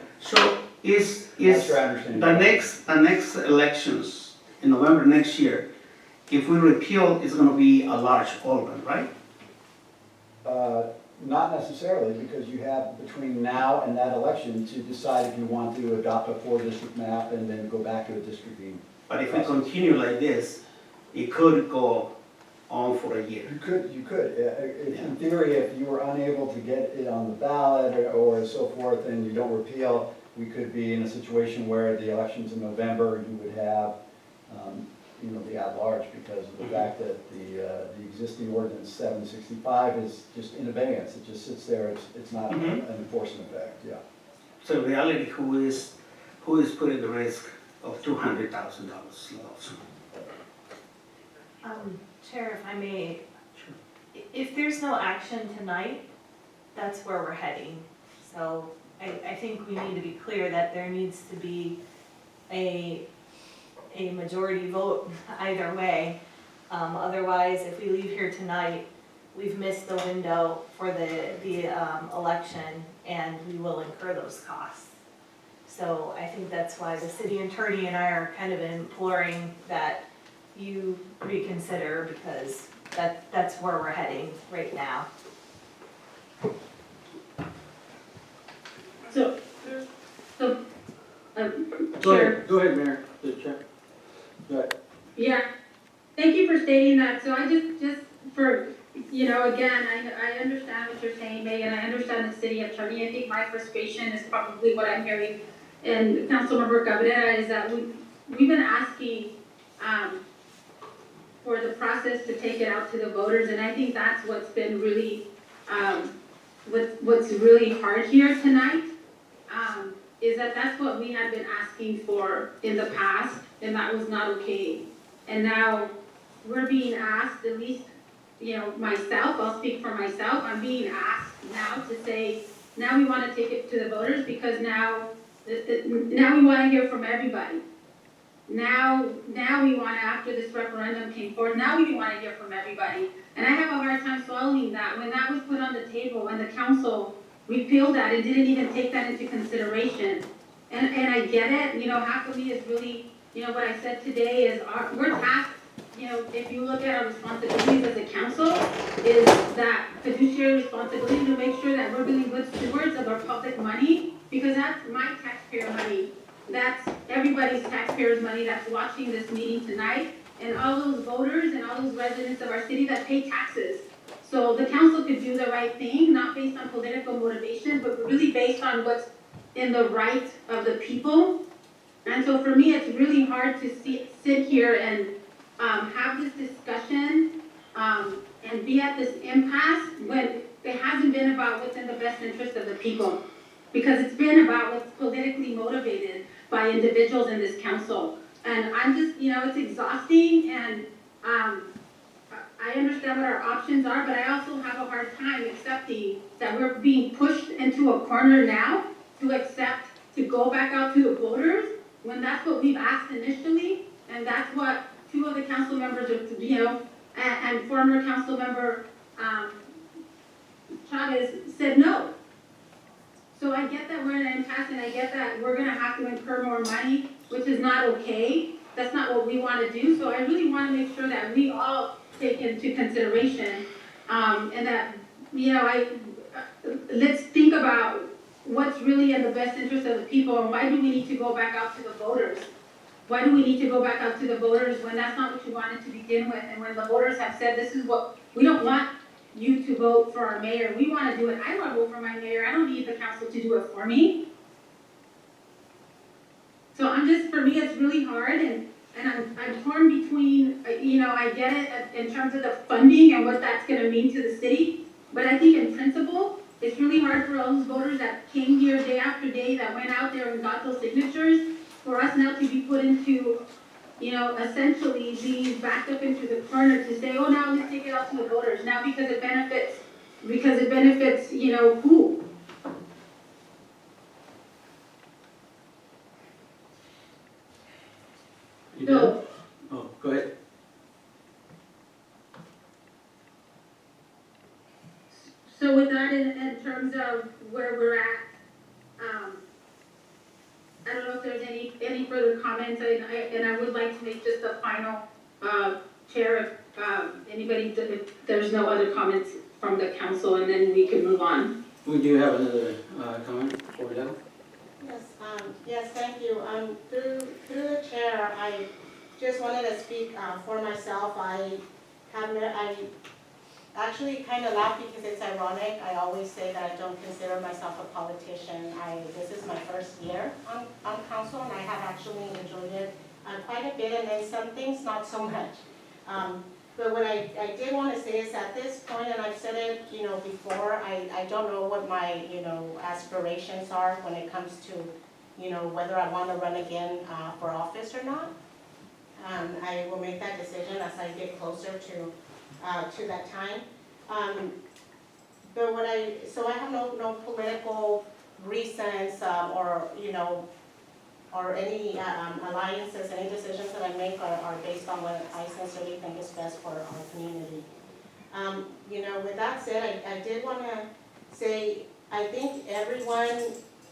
is That's your understanding. the next elections in November next year, if we repeal, it's going to be a large Alderman, right? Not necessarily, because you have between now and that election to decide if you want to adopt a 4-district map and then go back to a districting. But if we continue like this, it could go on for a year. You could. In theory, if you were unable to get it on the ballot or so forth and you don't repeal, we could be in a situation where the elections in November, you would have, the at-large, because of the fact that the existing ordinance 765 is just in abeyance. It just sits there. It's not an enforcement effect. Yeah. So in reality, who is putting the risk of $200,000 loss? Chair, if I may, if there's no action tonight, that's where we're heading. So I think we need to be clear that there needs to be a majority vote either way. Otherwise, if we leave here tonight, we've missed the window for the election, and we will incur those costs. So I think that's why the city attorney and I are kind of imploring that you reconsider, because that's where we're heading right now. So, Go Chair. ahead, Mayor. The chair. Go ahead. Yeah, thank you for stating that. So I just for, again, I understand what you're saying, Megan. I understand the city attorney. I think my frustration is probably what I'm hearing. And Councilmember Cabrera is that we've been asking for the process to take it out to the voters. And I think that's what's been really, what's really hard here tonight. Is that's what we had been asking for in the past, and that was not okay. And now we're being asked, at least myself, I'll speak for myself, I'm being asked now to say, now we want to take it to the voters because now we want to hear from everybody. Now we want to, after this referendum came forward, now we want to hear from everybody. And I have a hard time swallowing that. When that was put on the table, when the council repealed that, it didn't even take that into consideration. And I get it, half of me is really, what I said today is we're tasked, if you look at our responsibilities as a council, is that fiduciary responsibility to make sure that we're being good stewards of our public money, because that's my taxpayer money. That's everybody's taxpayers' money that's watching this meeting tonight, and all those voters and all those residents of our city that pay taxes. So the council could do the right thing, not based on political motivation, but really based on what's in the right of the people. And so for me, it's really hard to sit here and have this discussion and be at this impasse when it hasn't been about what's in the best interest of the people. Because it's been about what's politically motivated by individuals in this council. And I'm just, it's exhausting, and I understand what our options are, but I also have a hard time accepting that we're being pushed into a corner now to go back out to the voters when that's what we've asked initially, and that's what two of the council members and former council member Chavez said no. So I get that we're in an impasse, and I get that we're gonna have to incur more money, which is not okay. That's not what we wanna do. So I really wanna make sure that we all take into consideration, and that, let's think about what's really in the best interest of the people, and why do we need to go back out to the voters? Why do we need to go back out to the voters when that's not what you wanted to begin with, and when the voters have said, this is what, we don't want you to vote for our mayor. We want to do it. I want to vote for my mayor. I don't need the council to do it for me. So for me, it's really hard, and I'm torn between, I get it in terms of the funding and what that's going to mean to the city, but I think in principle, it's really hard for all those voters that came here day after day, that went out there and got those signatures, for us now to be put into, essentially being backed up into the corner to say, oh, now let's take it out to the voters now because it benefits, who? You done? Oh, go ahead. So with that, in terms of where we're at, I don't know if there's any further comments, and I would like to make just a final, Chair, if there's no other comments from the council, and then we can move on. We do have another comment before we go. Yes, thank you. Through the chair, I just wanted to speak for myself. I actually kind of laugh because it's ironic. I always say that I don't consider myself a politician. This is my first year on council, and I have actually enjoyed it quite a bit, and then some things not so much. But what I did want to say is at this point, and I've said it, before, I don't know what my, aspirations are when it comes to, whether I want to run again for office or not. I will make that decision as I get closer to that time. But so I have no political reasons or any alliances, any decisions that I make are based on what I sincerely think is best for our community. With that said, I did want to say, I think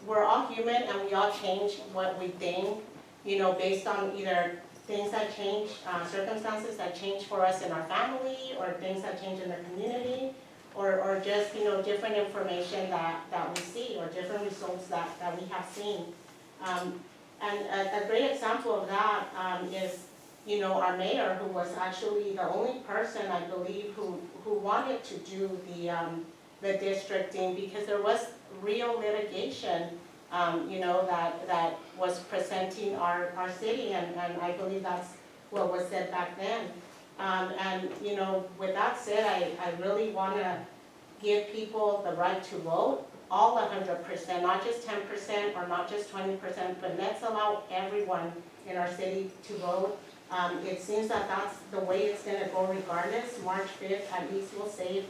we're all human, and we all change what we think, based on either things that change, circumstances that change for us in our family, or things that change in the community, or just, different information that we see, or different results that we have seen. And a great example of that is, our mayor, who was actually the only person, I believe, who wanted to do the districting, because there was real litigation, that was presenting our city, and I believe that's what was said back then. And with that said, I really want to give people the right to vote, all 100%, not just 10% or not just 20%, but let's allow everyone in our city to vote. It seems that that's the way it's gonna go regardless. March 5th, at least will save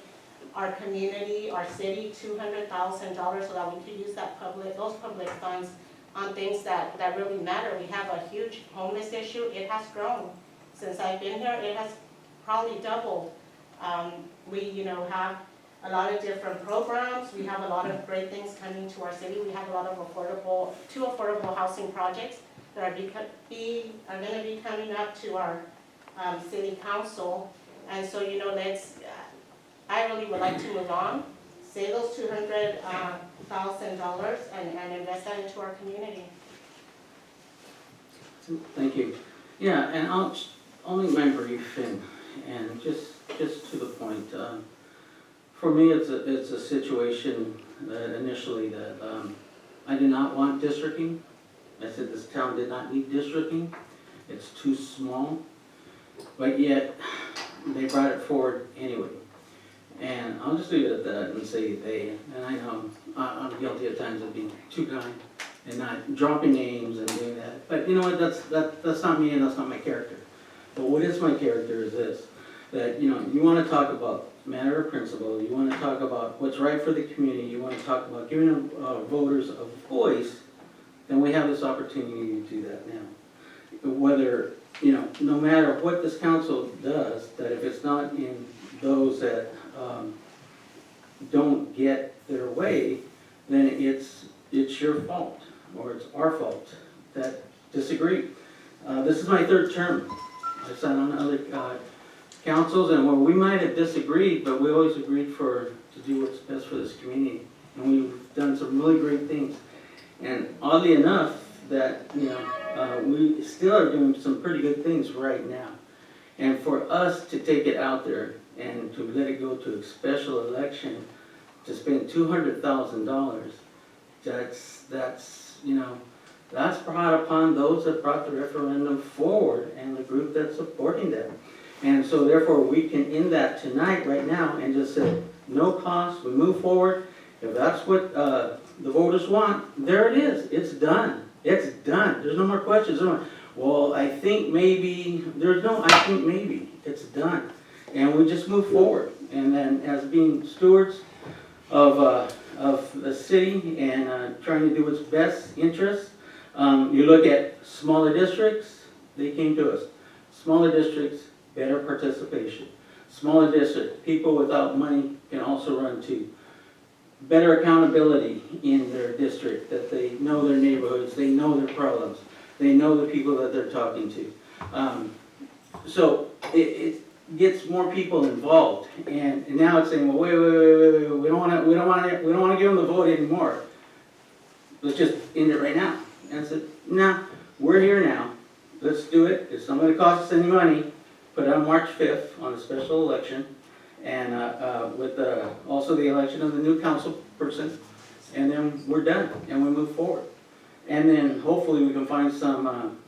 our community, our city, $200,000 so that we could use those public funds on things that really matter. We have a huge homeless issue. It has grown. Since I've been here, it has probably doubled. We, have a lot of different programs. We have a lot of great things coming to our city. We have a lot of two affordable housing projects that are gonna be coming up to our city council. And so, I really would like to move on, save those $200,000 and invest that into our community. Thank you. Yeah, and I'll make mine brief and just to the point. For me, it's a situation that initially I did not want districting. I said this town did not need districting. It's too small, but yet they brought it forward anyway. And I'll just leave it at that and say they, and I know I'm guilty at times of being too kind and not dropping names and doing that. But you know what, that's not me and that's not my character. But what is my character is this, that you want to talk about matter of principle, you want to talk about what's right for the community, you want to talk about giving voters a voice, then we have this opportunity to do that now. Whether, no matter what this council does, that if it's not in those that don't get their way, then it's your fault, or it's our fault that disagree. This is my third term. I've sat on other councils, and where we might have disagreed, but we always agreed to do what's best for this community. And we've done some really great things. And oddly enough, that we still are doing some pretty good things right now. And for us to take it out there and to let it go to a special election, to spend $200,000, that's brought upon those that brought the referendum forward and the group that's supporting them. And so therefore we can end that tonight, right now, and just say, no cost, we move forward. If that's what the voters want, there it is, it's done. It's done, there's no more questions. Well, I think maybe, I think maybe, it's done. And we just move forward. And then as being stewards of the city and trying to do what's best interest, you look at smaller districts, they came to us. Smaller districts, better participation. Smaller districts, people without money can also run too. Better accountability in their district, that they know their neighborhoods, they know their problems, they know the people that they're talking to. So it gets more people involved, and now it's saying, well, wait, we don't want to give them the vote anymore. Let's just end it right now. And I said, no, we're here now. Let's do it. It's not going to cost us any money. Put it on March 5th on a special election, and with also the election of the new council person, and then we're done, and we move forward. And then hopefully we can find some,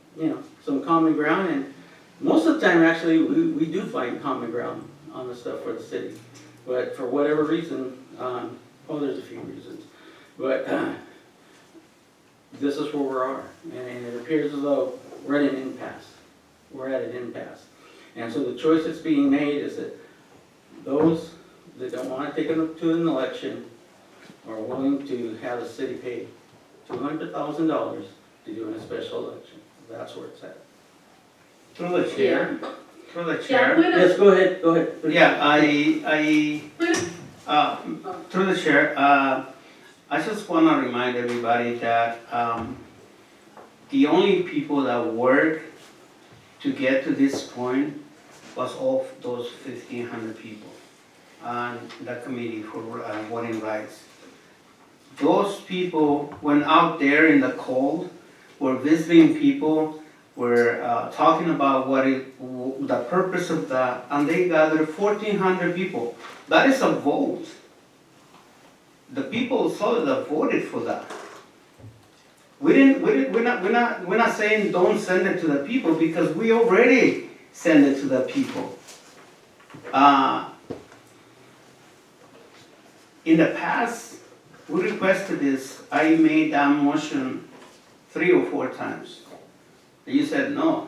some common ground, and most of the time actually we do find common ground on the stuff for the city. But for whatever reason, there's a few reasons, but this is where we are, and it appears as though we're at an impasse. We're at an impasse. And so the choice that's being made is that those that don't want to take it to an election are willing to have the city pay $200,000 to do in a special election. That's where it's at. Through the chair. Yes, go ahead. Yeah, through the chair, I just want to remind everybody that the only people that work to get to this point was all those 1,500 people on the committee for voting rights. Those people went out there in the cold, were visiting people, were talking about the purpose of that, and they gathered 1,400 people. That is a vote. The people of Soledad voted for that. We're not saying don't send it to the people, because we already send it to the people. In the past, we requested this. I made that motion 3 or 4 times. You said no.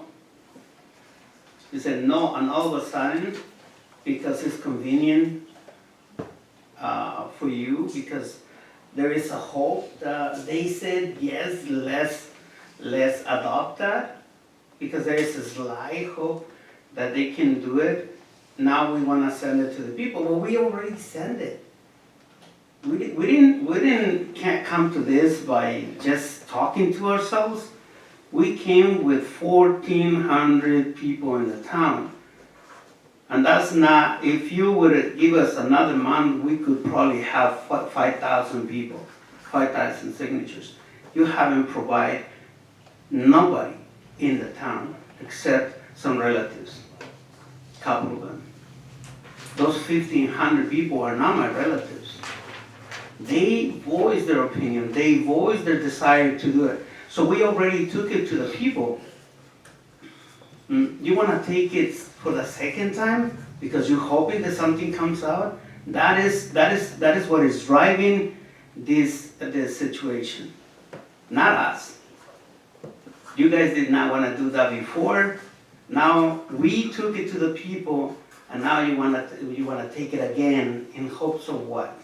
You said no, and all of a sudden, because it's convenient for you, because there is a hope that they said, yes, let's adopt that, because there is a slight hope that they can do it. Now we want to send it to the people. Well, we already sent it. We can't come to this by just talking to ourselves. We came with 1,400 people in the town. And that's not, if you would give us another month, we could probably have 5,000 people, 5,000 signatures. You haven't provided nobody in the town except some relatives, couple of them. Those 1,500 people are not my relatives. They voiced their opinion, they voiced their desire to do it. So we already took it to the people. You want to take it for the second time because you're hoping that something comes out? That is what is driving this situation, not us. You guys did not want to do that before. Now we took it to the people, and now you want to take it again in hopes of what?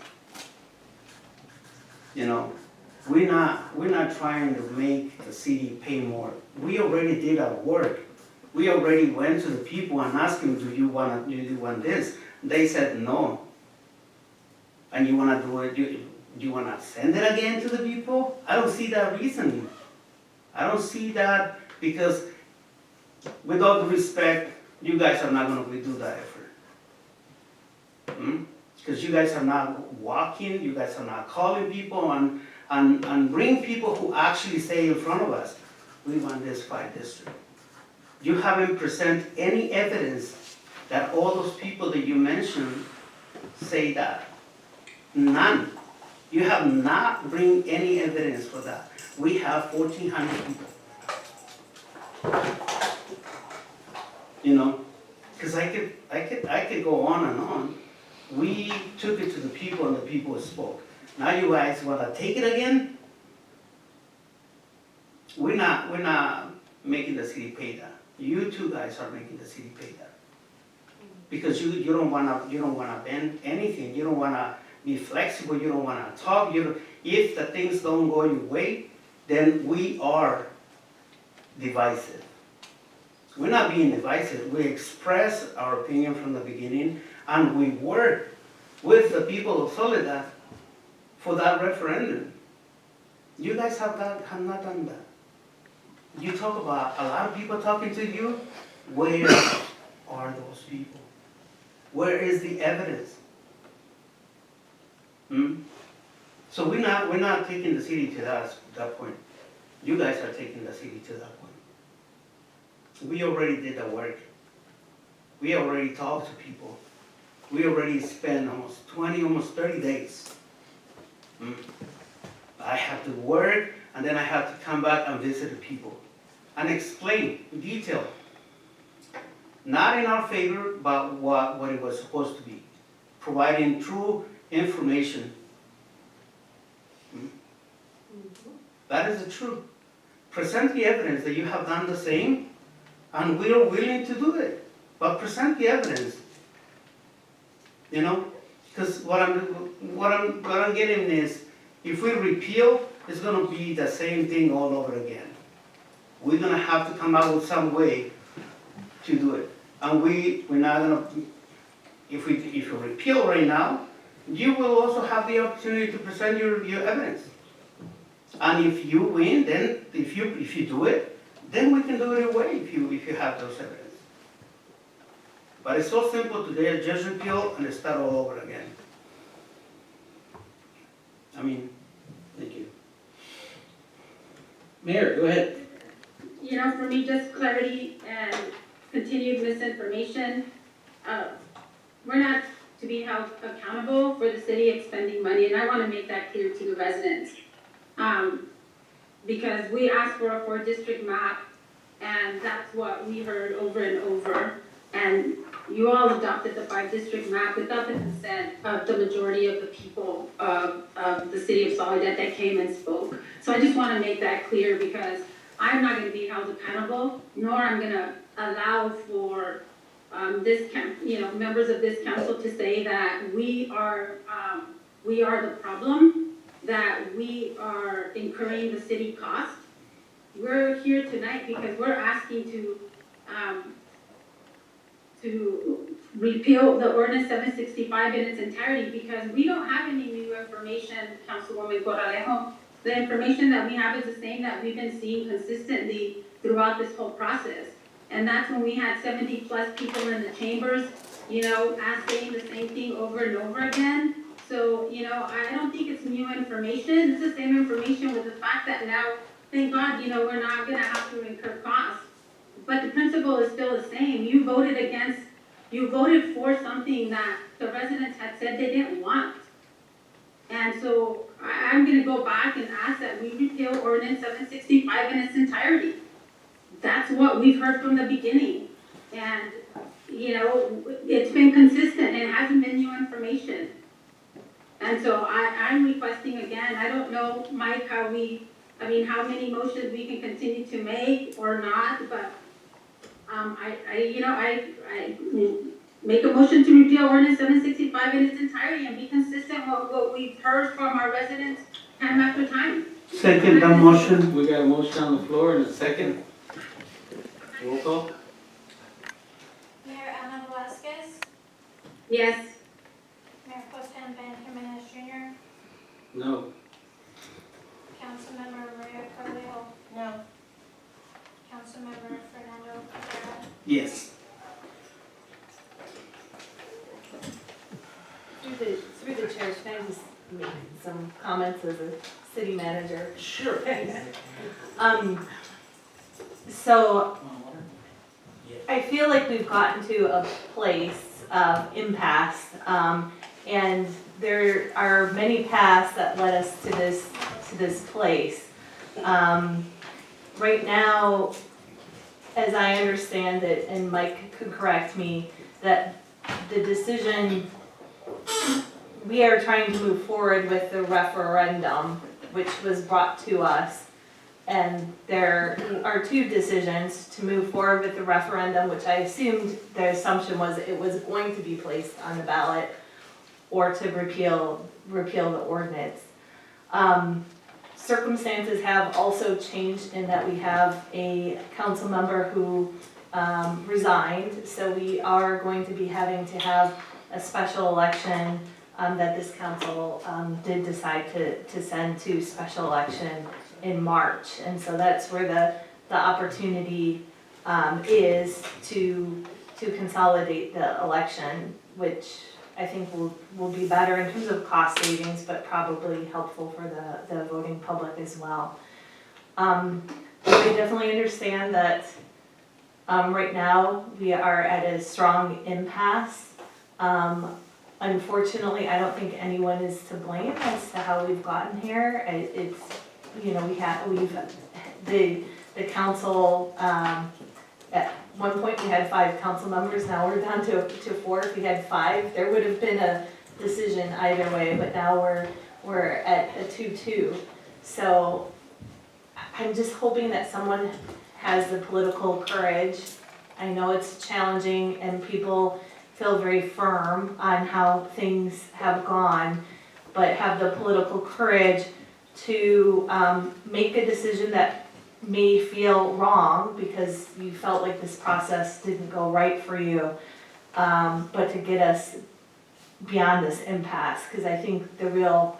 You know, we're not trying to make the city pay more. We already did our work. We already went to the people and asked them, do you want this? They said no. And you want to do it? Do you want to send it again to the people? I don't see that reasoning. I don't see that because, with all due respect, you guys are not going to do that effort. Because you guys are not walking, you guys are not calling people and bring people who actually say in front of us, we want this 5 district. You haven't presented any evidence that all those people that you mentioned say that. None. You have not bring any evidence for that. We have 1,400 people. You know, because I could go on and on. We took it to the people and the people spoke. Now you guys want to take it again? We're not making the city pay that. You two guys are making the city pay that. Because you don't wanna bend anything. You don't wanna be flexible. You don't wanna talk. If the things don't go your way, then we are divisive. We're not being divisive. We express our opinion from the beginning, and we work with the people of Soledad for that referendum. You guys have not done that. You talk about a lot of people talking to you. Where are those people? Where is the evidence? So we're not taking the city to that point. You guys are taking the city to that point. We already did the work. We already talked to people. We already spent almost 30 days. I have to work, and then I have to come back and visit the people and explain in detail. Not in our favor, but what it was supposed to be. Providing true information. That is the truth. Present the evidence that you have done the same, and we are willing to do it. But present the evidence. You know, because what I'm getting is, if we repeal, it's going to be the same thing all over again. We're going to have to come out with some way to do it. And we're not going to, if you repeal right now, you will also have the opportunity to present your evidence. And if you win, then if you do it, then we can do it away if you have those evidence. But it's so simple today, just repeal and start all over again. I mean, thank you. Mayor, go ahead. You know, for me, just clarity and continued misinformation. We're not to be held accountable for the city expending money, and I want to make that clear to the residents. Because we asked for a 4-district map, and that's what we heard over and over. And you all adopted the 5-district map without the consent of the majority of the people of the city of Soledad that came and spoke. So I just want to make that clear, because I'm not going to be held accountable, nor I'm going to allow for members of this council to say that we are the problem, that we are incurring the city cost. We're here tonight because we're asking to repeal the ordinance 765 in its entirety, because we don't have any new information, Councilwoman Corralejo. The information that we have is the same that we've been seeing consistently throughout this whole process. And that's when we had 70 plus people in the chambers, saying the same thing over and over again. So, I don't think it's new information. It's the same information, with the fact that now, thank God, we're not gonna have to incur costs. But the principle is still the same. You voted for something that the residents had said they didn't want. And so I'm gonna go back and ask that we repeal ordinance 765 in its entirety. That's what we've heard from the beginning. And, it's been consistent, and it hasn't been new information. And so I'm requesting again, I don't know, Mike, how many motions we can continue to make or not, but I make a motion to repeal ordinance 765 in its entirety and be consistent with what we've heard from our residents time after time. Second the motion. We got a motion on the floor and a second. Roll call? Mayor Ana Velazquez, Yes. Mayor Pro Tem Ben Jimenez Jr., No. Councilmember Maria Carlejo, No. Councilmember Fernando Rivera. Yes. Through the chair, can I just make some comments as a city manager? Sure. So I feel like we've gotten to a place of impasse, and there are many paths that led us to this place. Right now, as I understand it, and Mike could correct me, that the decision, we are trying to move forward with the referendum, which was brought to us. And there are two decisions: to move forward with the referendum, which I assumed the assumption was it was going to be placed on the ballot, or to repeal the ordinance. Circumstances have also changed in that we have a council member who resigned, so we are going to be having to have a special election that this council did decide to send to special election in March. And so that's where the opportunity is to consolidate the election, which I think will be better in terms of cost savings, but probably helpful for the voting public as well. I definitely understand that right now we are at a strong impasse. Unfortunately, I don't think anyone is to blame as to how we've gotten here. It's, the council, at one point we had 5 council members, now we're down to 4. If we had 5, there would have been a decision either way, but now we're at a 2-2. So I'm just hoping that someone has the political courage. I know it's challenging and people feel very firm on how things have gone, but have the political courage to make a decision that may feel wrong because you felt like this process didn't go right for you, but to get us beyond this impasse, because I think the real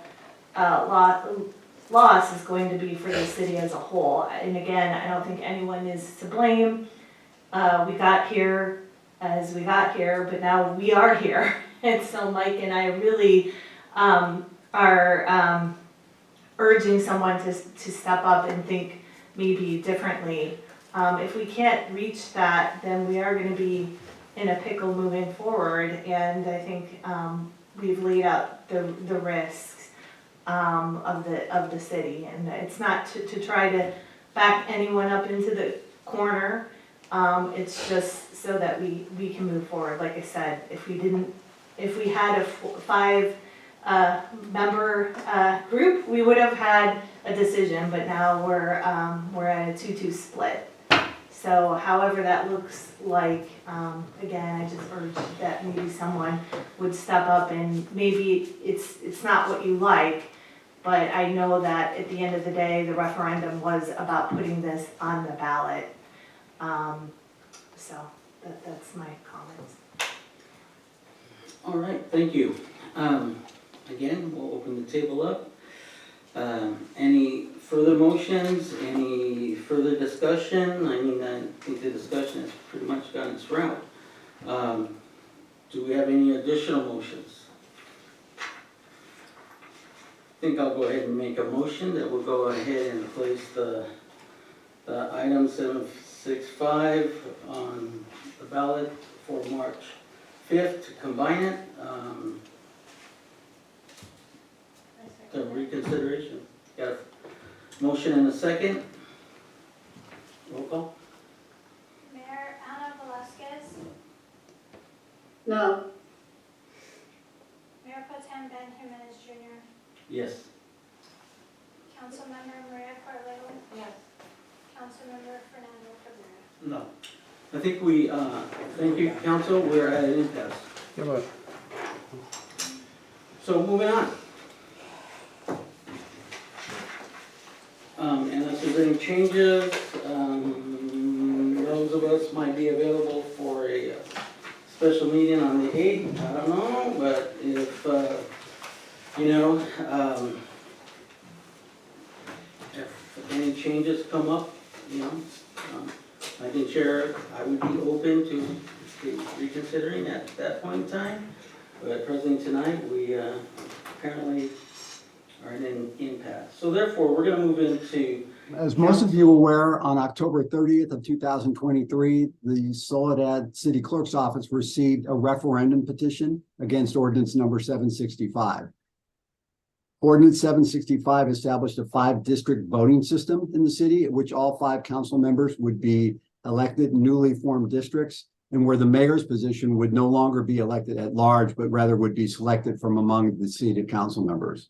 loss is going to be for the city as a whole. And again, I don't think anyone is to blame. We got here as we got here, but now we are here. And so Mike and I really are urging someone to step up and think maybe differently. If we can't reach that, then we are going to be in a pickle moving forward. And I think we've laid out the risks of the city. And it's not to try to back anyone up into the corner. It's just so that we can move forward. Like I said, if we had a 5 member group, we would have had a decision, but now we're at a 2-2 split. So however that looks like, again, I just urge that maybe someone would step up and maybe it's not what you like, but I know that at the end of the day, the referendum was about putting this on the ballot. So that's my comments. All right, thank you. Again, we'll open the table up. Any further motions, any further discussion? I mean, I think the discussion has pretty much gone its route. Do we have any additional motions? I think I'll go ahead and make a motion that we'll go ahead and place the item 765 on the ballot for March 5th to combine it. The reconsideration. Got a motion and a second. Roll call. Mayor Ana Velasquez, No. Mayor Pro Tem Ben Jimenez Jr., Yes. Councilmember Maria Carrillo, Yes. Councilmember Fernando Cabrera. No. I think we, thank you, council. We're at an impasse. So moving on. Unless there's any changes, those of us might be available for a special meeting on the 8th. I don't know, but if, if any changes come up, I can share, I would be open to reconsidering at that point in time. But presently tonight, we apparently are in an impasse. So therefore, we're going to move into. As most of you are aware, on October 30th of 2023, the Soledad City Clerk's Office received a referendum petition against ordinance number 765. Ordinance 765 established a 5-district voting system in the city, at which all 5 council members would be elected in newly formed districts, and where the mayor's position would no longer be elected at large, but rather would be selected from among the seated council members.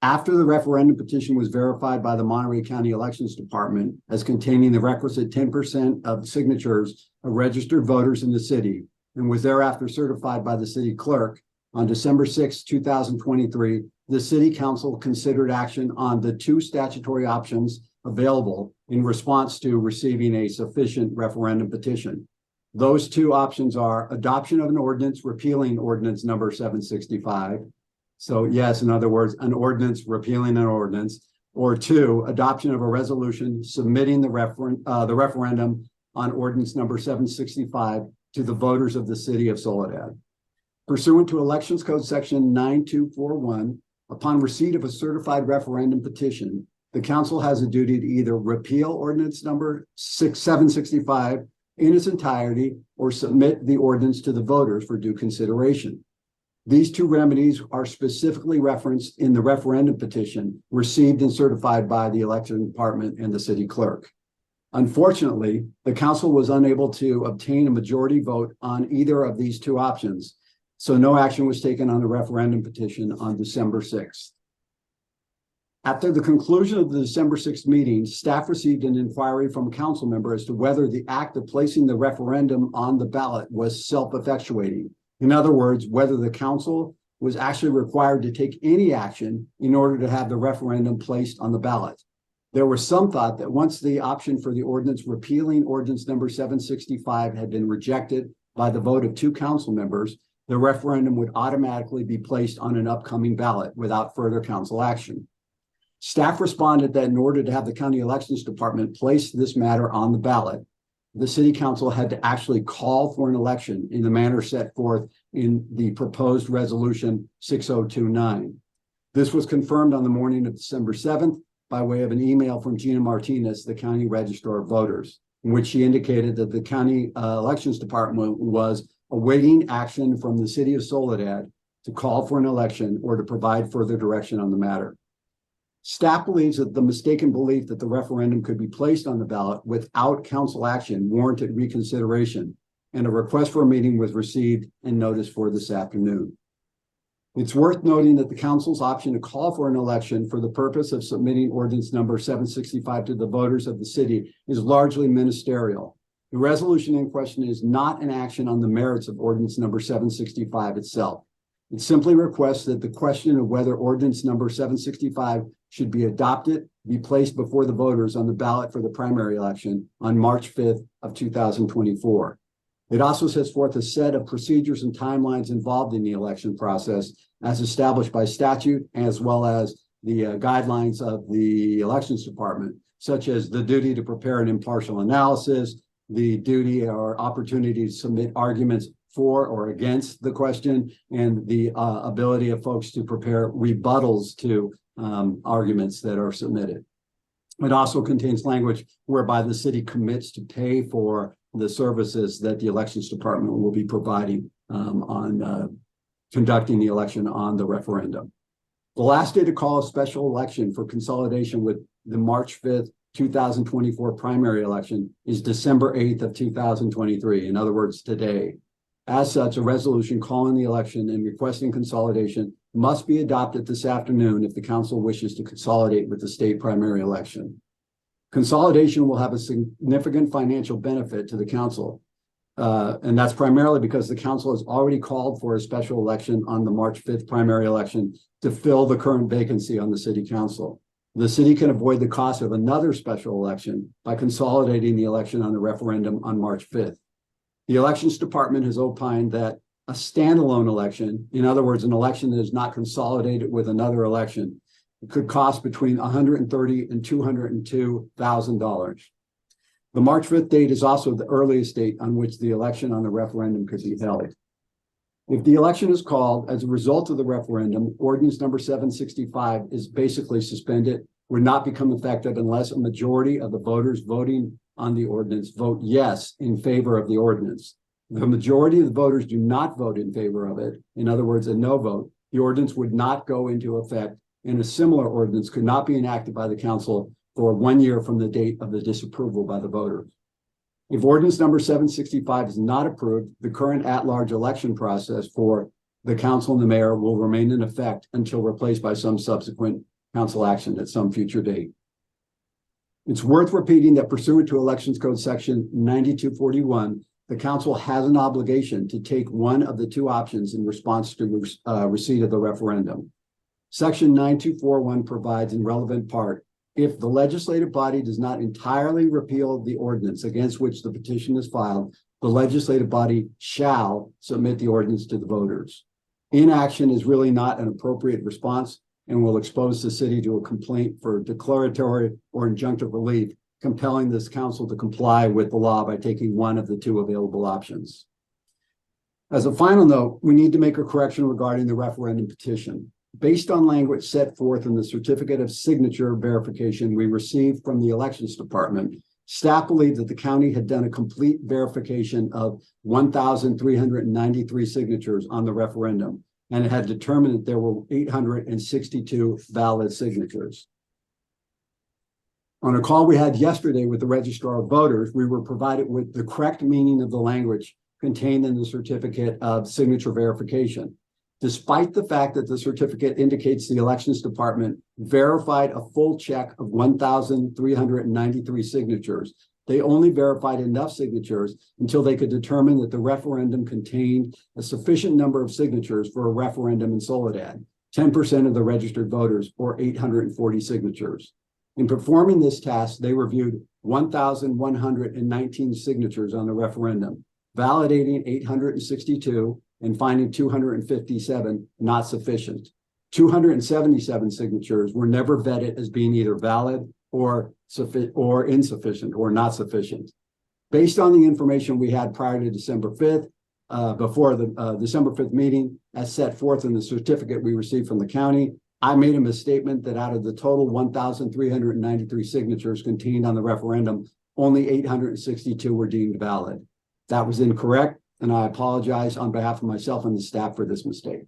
After the referendum petition was verified by the Monterey County Elections Department as containing the requisite 10% of signatures of registered voters in the city, and was thereafter certified by the city clerk, on December 6, 2023, the city council considered action on the 2 statutory options available in response to receiving a sufficient referendum petition. Those 2 options are adoption of an ordinance repealing ordinance number 765. So yes, in other words, an ordinance repealing an ordinance, or 2, adoption of a resolution submitting the referendum on ordinance number 765 to the voters of the city of Soledad. Pursuant to Elections Code section 9241, upon receipt of a certified referendum petition, the council has a duty to either repeal ordinance number 765 in its entirety or submit the ordinance to the voters for due consideration. These 2 remedies are specifically referenced in the referendum petition received and certified by the election department and the city clerk. Unfortunately, the council was unable to obtain a majority vote on either of these 2 options, so no action was taken on the referendum petition on December 6th. After the conclusion of the December 6th meeting, staff received an inquiry from a council member as to whether the act of placing the referendum on the ballot was self-effectuating. In other words, whether the council was actually required to take any action in order to have the referendum placed on the ballot. There was some thought that once the option for the ordinance repealing ordinance number 765 had been rejected by the vote of 2 council members, the referendum would automatically be placed on an upcoming ballot without further council action. Staff responded that in order to have the county elections department place this matter on the ballot, the city council had to actually call for an election in the manner set forth in the proposed resolution 6029. This was confirmed on the morning of December 7th by way of an email from Gina Martinez, the county registrar of voters, in which she indicated that the county elections department was awaiting action from the city of Soledad to call for an election or to provide further direction on the matter. Staff believes that the mistaken belief that the referendum could be placed on the ballot without council action warranted reconsideration, and a request for a meeting was received and noticed for this afternoon. It's worth noting that the council's option to call for an election for the purpose of submitting ordinance number 765 to the voters of the city is largely ministerial. The resolution in question is not an action on the merits of ordinance number 765 itself. It simply requests that the question of whether ordinance number 765 should be adopted be placed before the voters on the ballot for the primary election on March 5th of 2024. It also sets forth a set of procedures and timelines involved in the election process as established by statute, as well as the guidelines of the elections department, such as the duty to prepare an impartial analysis, the duty or opportunity to submit arguments for or against the question, and the ability of folks to prepare rebuttals to arguments that are submitted. It also contains language whereby the city commits to pay for the services that the elections department will be providing on conducting the election on the referendum. The last day to call a special election for consolidation with the March 5th, 2024 primary election is December 8th of 2023. In other words, today. As such, a resolution calling the election and requesting consolidation must be adopted this afternoon if the council wishes to consolidate with the state primary election. Consolidation will have a significant financial benefit to the council, and that's primarily because the council has already called for a special election on the March 5th primary election to fill the current vacancy on the city council. The city can avoid the cost of another special election by consolidating the election on the referendum on March 5th. The elections department has opined that a standalone election, in other words, an election that is not consolidated with another election, could cost between $130,000 and $202,000. The March 5th date is also the earliest date on which the election on the referendum could be held. If the election is called as a result of the referendum, ordinance number 765 is basically suspended, would not become effective unless a majority of the voters voting on the ordinance vote yes in favor of the ordinance. If the majority of the voters do not vote in favor of it, in other words, a no vote, the ordinance would not go into effect, and a similar ordinance could not be enacted by the council for 1 year from the date of the disapproval by the voters. If ordinance number 765 is not approved, the current at-large election process for the council and the mayor will remain in effect until replaced by some subsequent council action at some future date. It's worth repeating that pursuant to Elections Code Section 9241, the council has an obligation to take one of the two options in response to receipt of the referendum. Section 9241 provides in relevant part, if the legislative body does not entirely repeal the ordinance against which the petition is filed, the legislative body shall submit the ordinance to the voters. Inaction is really not an appropriate response and will expose the city to a complaint for declaratory or injunctive relief, compelling this council to comply with the law by taking one of the two available options. As a final note, we need to make a correction regarding the referendum petition. Based on language set forth in the certificate of signature verification we received from the elections department, staff believed that the county had done a complete verification of 1,393 signatures on the referendum, and it had determined that there were 862 valid signatures. On a call we had yesterday with the Registrar of Voters, we were provided with the correct meaning of the language contained in the certificate of signature verification. Despite the fact that the certificate indicates the elections department verified a full check of 1,393 signatures, they only verified enough signatures until they could determine that the referendum contained a sufficient number of signatures for a referendum in Soledad, 10% of the registered voters, or 840 signatures. In performing this task, they reviewed 1,119 signatures on the referendum, validating 862 and finding 257 not sufficient. 277 signatures were never vetted as being either valid or insufficient or not sufficient. Based on the information we had prior to December 5th, before the December 5th meeting, as set forth in the certificate we received from the county, I made a misstatement that out of the total 1,393 signatures contained on the referendum, only 862 were deemed valid. That was incorrect, and I apologize on behalf of myself and the staff for this mistake.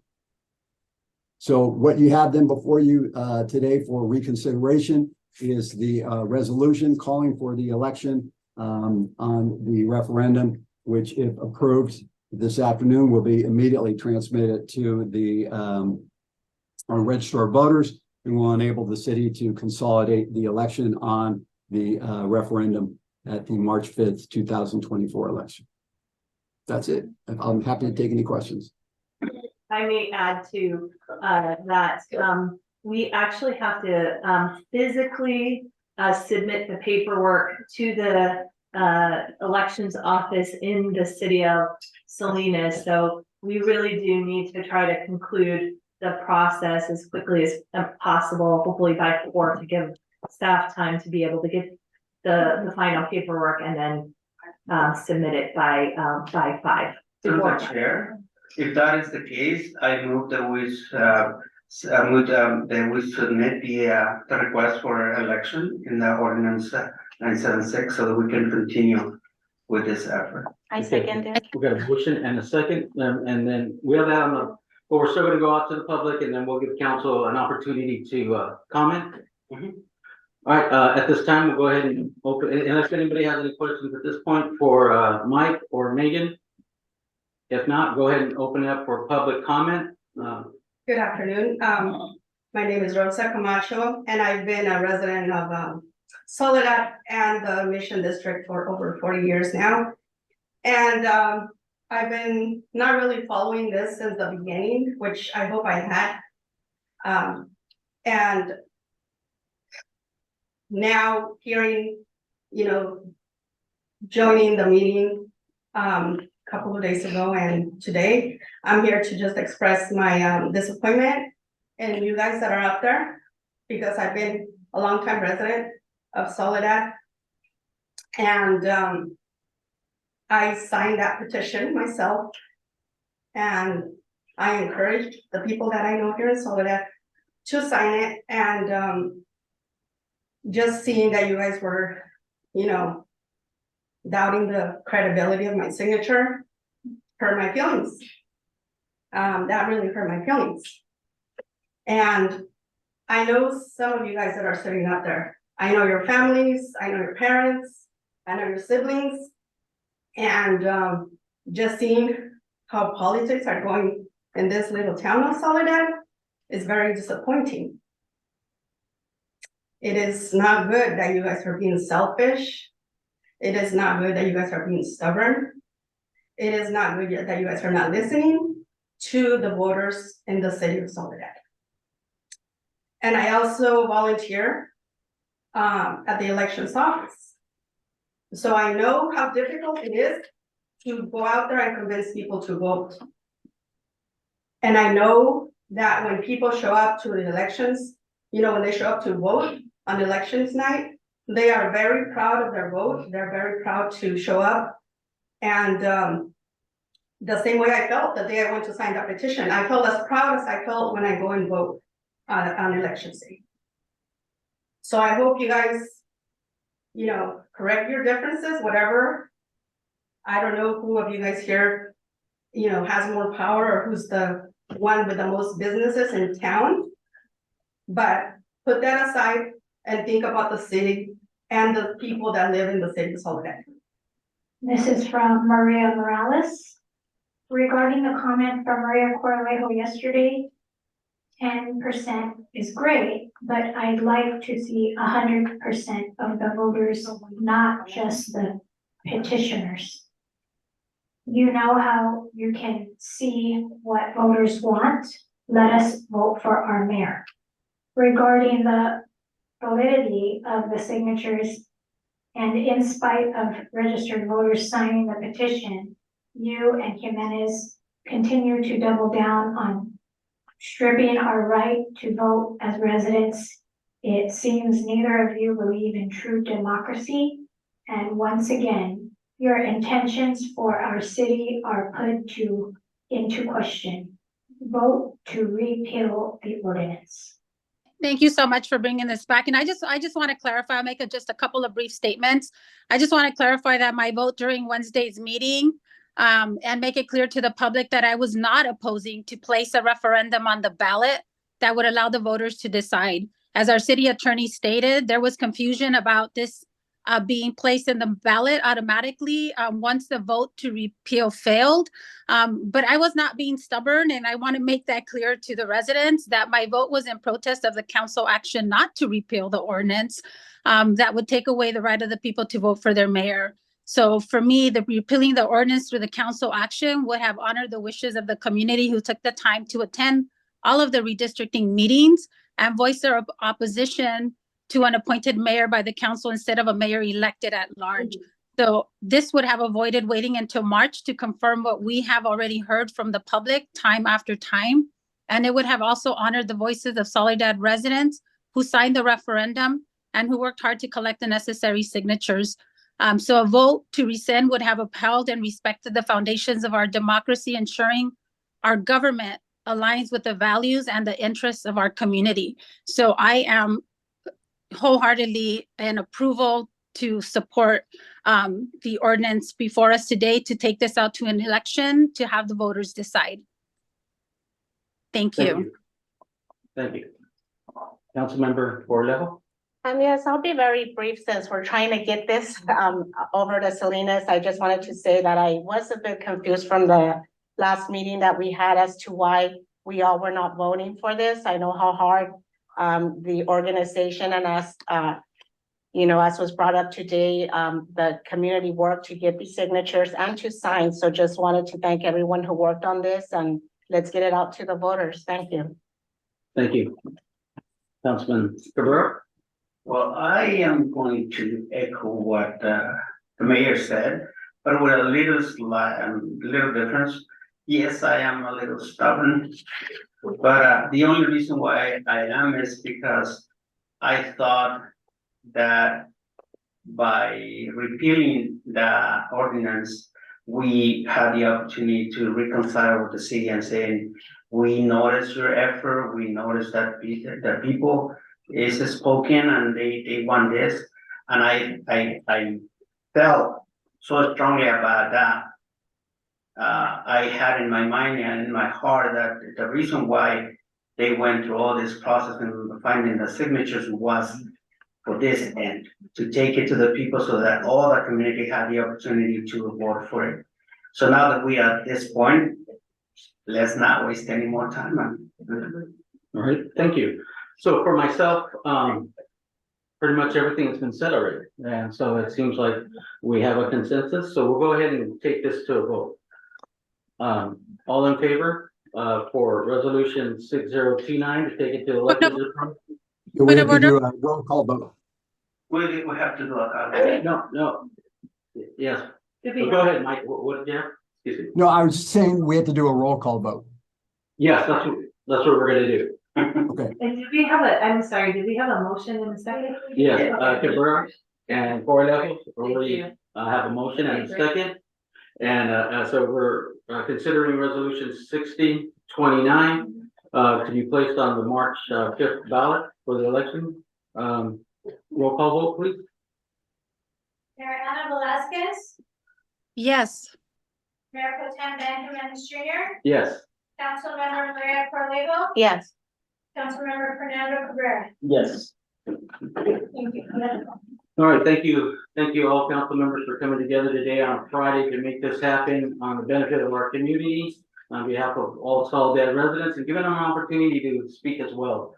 So what you have then before you today for reconsideration is the resolution calling for the election on the referendum, which if approved this afternoon will be immediately transmitted to the our Registrar of Voters, and will enable the city to consolidate the election on the referendum at the March 5th, 2024 election. That's it. I'm happy to take any questions. I may add to that we actually have to physically submit the paperwork to the elections office in the city of Salinas. So we really do need to try to conclude the process as quickly as possible, hopefully by 4, to give staff time to be able to get the final paperwork and then submit it by 5. Through the chair, if that is the case, I move that we submit the request for election in the ordinance 976 so that we can continue with this effort. I second it. We got a motion and a second, and then we have that on the, but we're still gonna go out to the public, and then we'll give council an opportunity to comment. All right, at this time, we'll go ahead and open, unless anybody has any questions at this point for Mike or Megan. If not, go ahead and open it up for public comment. Good afternoon. My name is Rosa Camacho, and I've been a resident of Soledad and the Mission District for over 40 years now. And I've been not really following this since the beginning, which I hope I had. And now hearing, joining the meeting couple of days ago and today, I'm here to just express my disappointment and you guys that are out there, because I've been a longtime resident of Soledad. And I signed that petition myself, and I encouraged the people that I know here in Soledad to sign it. And just seeing that you guys were, doubting the credibility of my signature hurt my feelings. That really hurt my feelings. And I know some of you guys that are sitting out there. I know your families, I know your parents, I know your siblings. And just seeing how politics are going in this little town of Soledad is very disappointing. It is not good that you guys are being selfish. It is not good that you guys are being stubborn. It is not good that you guys are not listening to the voters in the city of Soledad. And I also volunteer at the elections office. So I know how difficult it is to go out there and convince people to vote. And I know that when people show up to the elections, when they show up to vote on elections night, they are very proud of their vote. They're very proud to show up. And the same way I felt the day I went to sign that petition, I felt as proud as I felt when I go and vote on election day. So I hope you guys, correct your differences, whatever. I don't know who of you guys here, has more power or who's the one with the most businesses in town. But put that aside and think about the city and the people that live in the city of Soledad. This is from Maria Morales. Regarding the comment from Maria Corralejo yesterday, 10% is great, but I'd like to see 100% of the voters, not just the petitioners. You know how you can see what voters want. Let us vote for our mayor. Regarding the validity of the signatures, and in spite of registered voters signing the petition, you and Jimenez continue to double down on stripping our right to vote as residents. It seems neither of you believe in true democracy, and once again, your intentions for our city are put into question. Vote to repeal the ordinance. Thank you so much for bringing this back. And I just want to clarify, I'll make just a couple of brief statements. I just want to clarify that my vote during Wednesday's meeting and make it clear to the public that I was not opposing to place a referendum on the ballot that would allow the voters to decide. As our city attorney stated, there was confusion about this being placed in the ballot automatically once the vote to repeal failed. But I was not being stubborn, and I want to make that clear to the residents that my vote was in protest of the council action not to repeal the ordinance that would take away the right of the people to vote for their mayor. So for me, the repealing the ordinance through the council action would have honored the wishes of the community who took the time to attend all of the redistricting meetings and voice their opposition to an appointed mayor by the council instead of a mayor elected at large. So this would have avoided waiting until March to confirm what we have already heard from the public time after time. And it would have also honored the voices of Soledad residents who signed the referendum and who worked hard to collect the necessary signatures. So a vote to rescind would have upheld and respected the foundations of our democracy, ensuring our government aligns with the values and the interests of our community. So I am wholeheartedly in approval to support the ordinance before us today to take this out to an election to have the voters decide. Thank you. Thank you. Councilmember Borlejo? Yes, I'll be very brief since we're trying to get this over to Salinas. I just wanted to say that I was a bit confused from the last meeting that we had as to why we all were not voting for this. I know how hard the organization and us, as was brought up today, the community worked to get these signatures and to sign. So just wanted to thank everyone who worked on this, and let's get it out to the voters. Thank you. Thank you. Councilman Cabrera? Well, I am going to echo what the mayor said, but with a little difference. Yes, I am a little stubborn, but the only reason why I am is because I thought that by repealing the ordinance, we had the opportunity to reconcile with the city and saying, we notice your effort, we notice that the people is spoken and they want this. And I felt so strongly about that. I had in my mind and in my heart that the reason why they went through all this process and finding the signatures was for this end, to take it to the people so that all the community had the opportunity to vote for it. So now that we are at this point, let's not waste any more time on it. All right, thank you. So for myself, pretty much everything has been said already. And so it seems like we have a consensus. So we'll go ahead and take this to a vote. All in favor for resolution 6029 to take it to elected? We have to do a roll call vote. We have to do a No. Yes. Did So we go ahead, Mike. What did you have? Excuse me. No, I was saying we have to do a roll call vote. Yes, that's what we're gonna do. Okay. And did we have I'm sorry, did we have a motion in a second? Yes, Cabrera and Borlejo Thank already you. have a motion and a Okay, great. second. And so we're considering resolution 6029 to be placed on the March 5th ballot for the election. Roll call vote, please. Mayor Ana Velazquez, Yes. Mayor Pro Tem Benjamin Jr., Yes. Councilmember Maria Corlego, Yes. Councilmember Fernando Cabrera. Yes. Thank you. All right, thank you. Thank you all council members for coming together today on Friday to make this happen on the benefit of our community, on behalf of all Soledad residents, and giving them an opportunity to speak as well.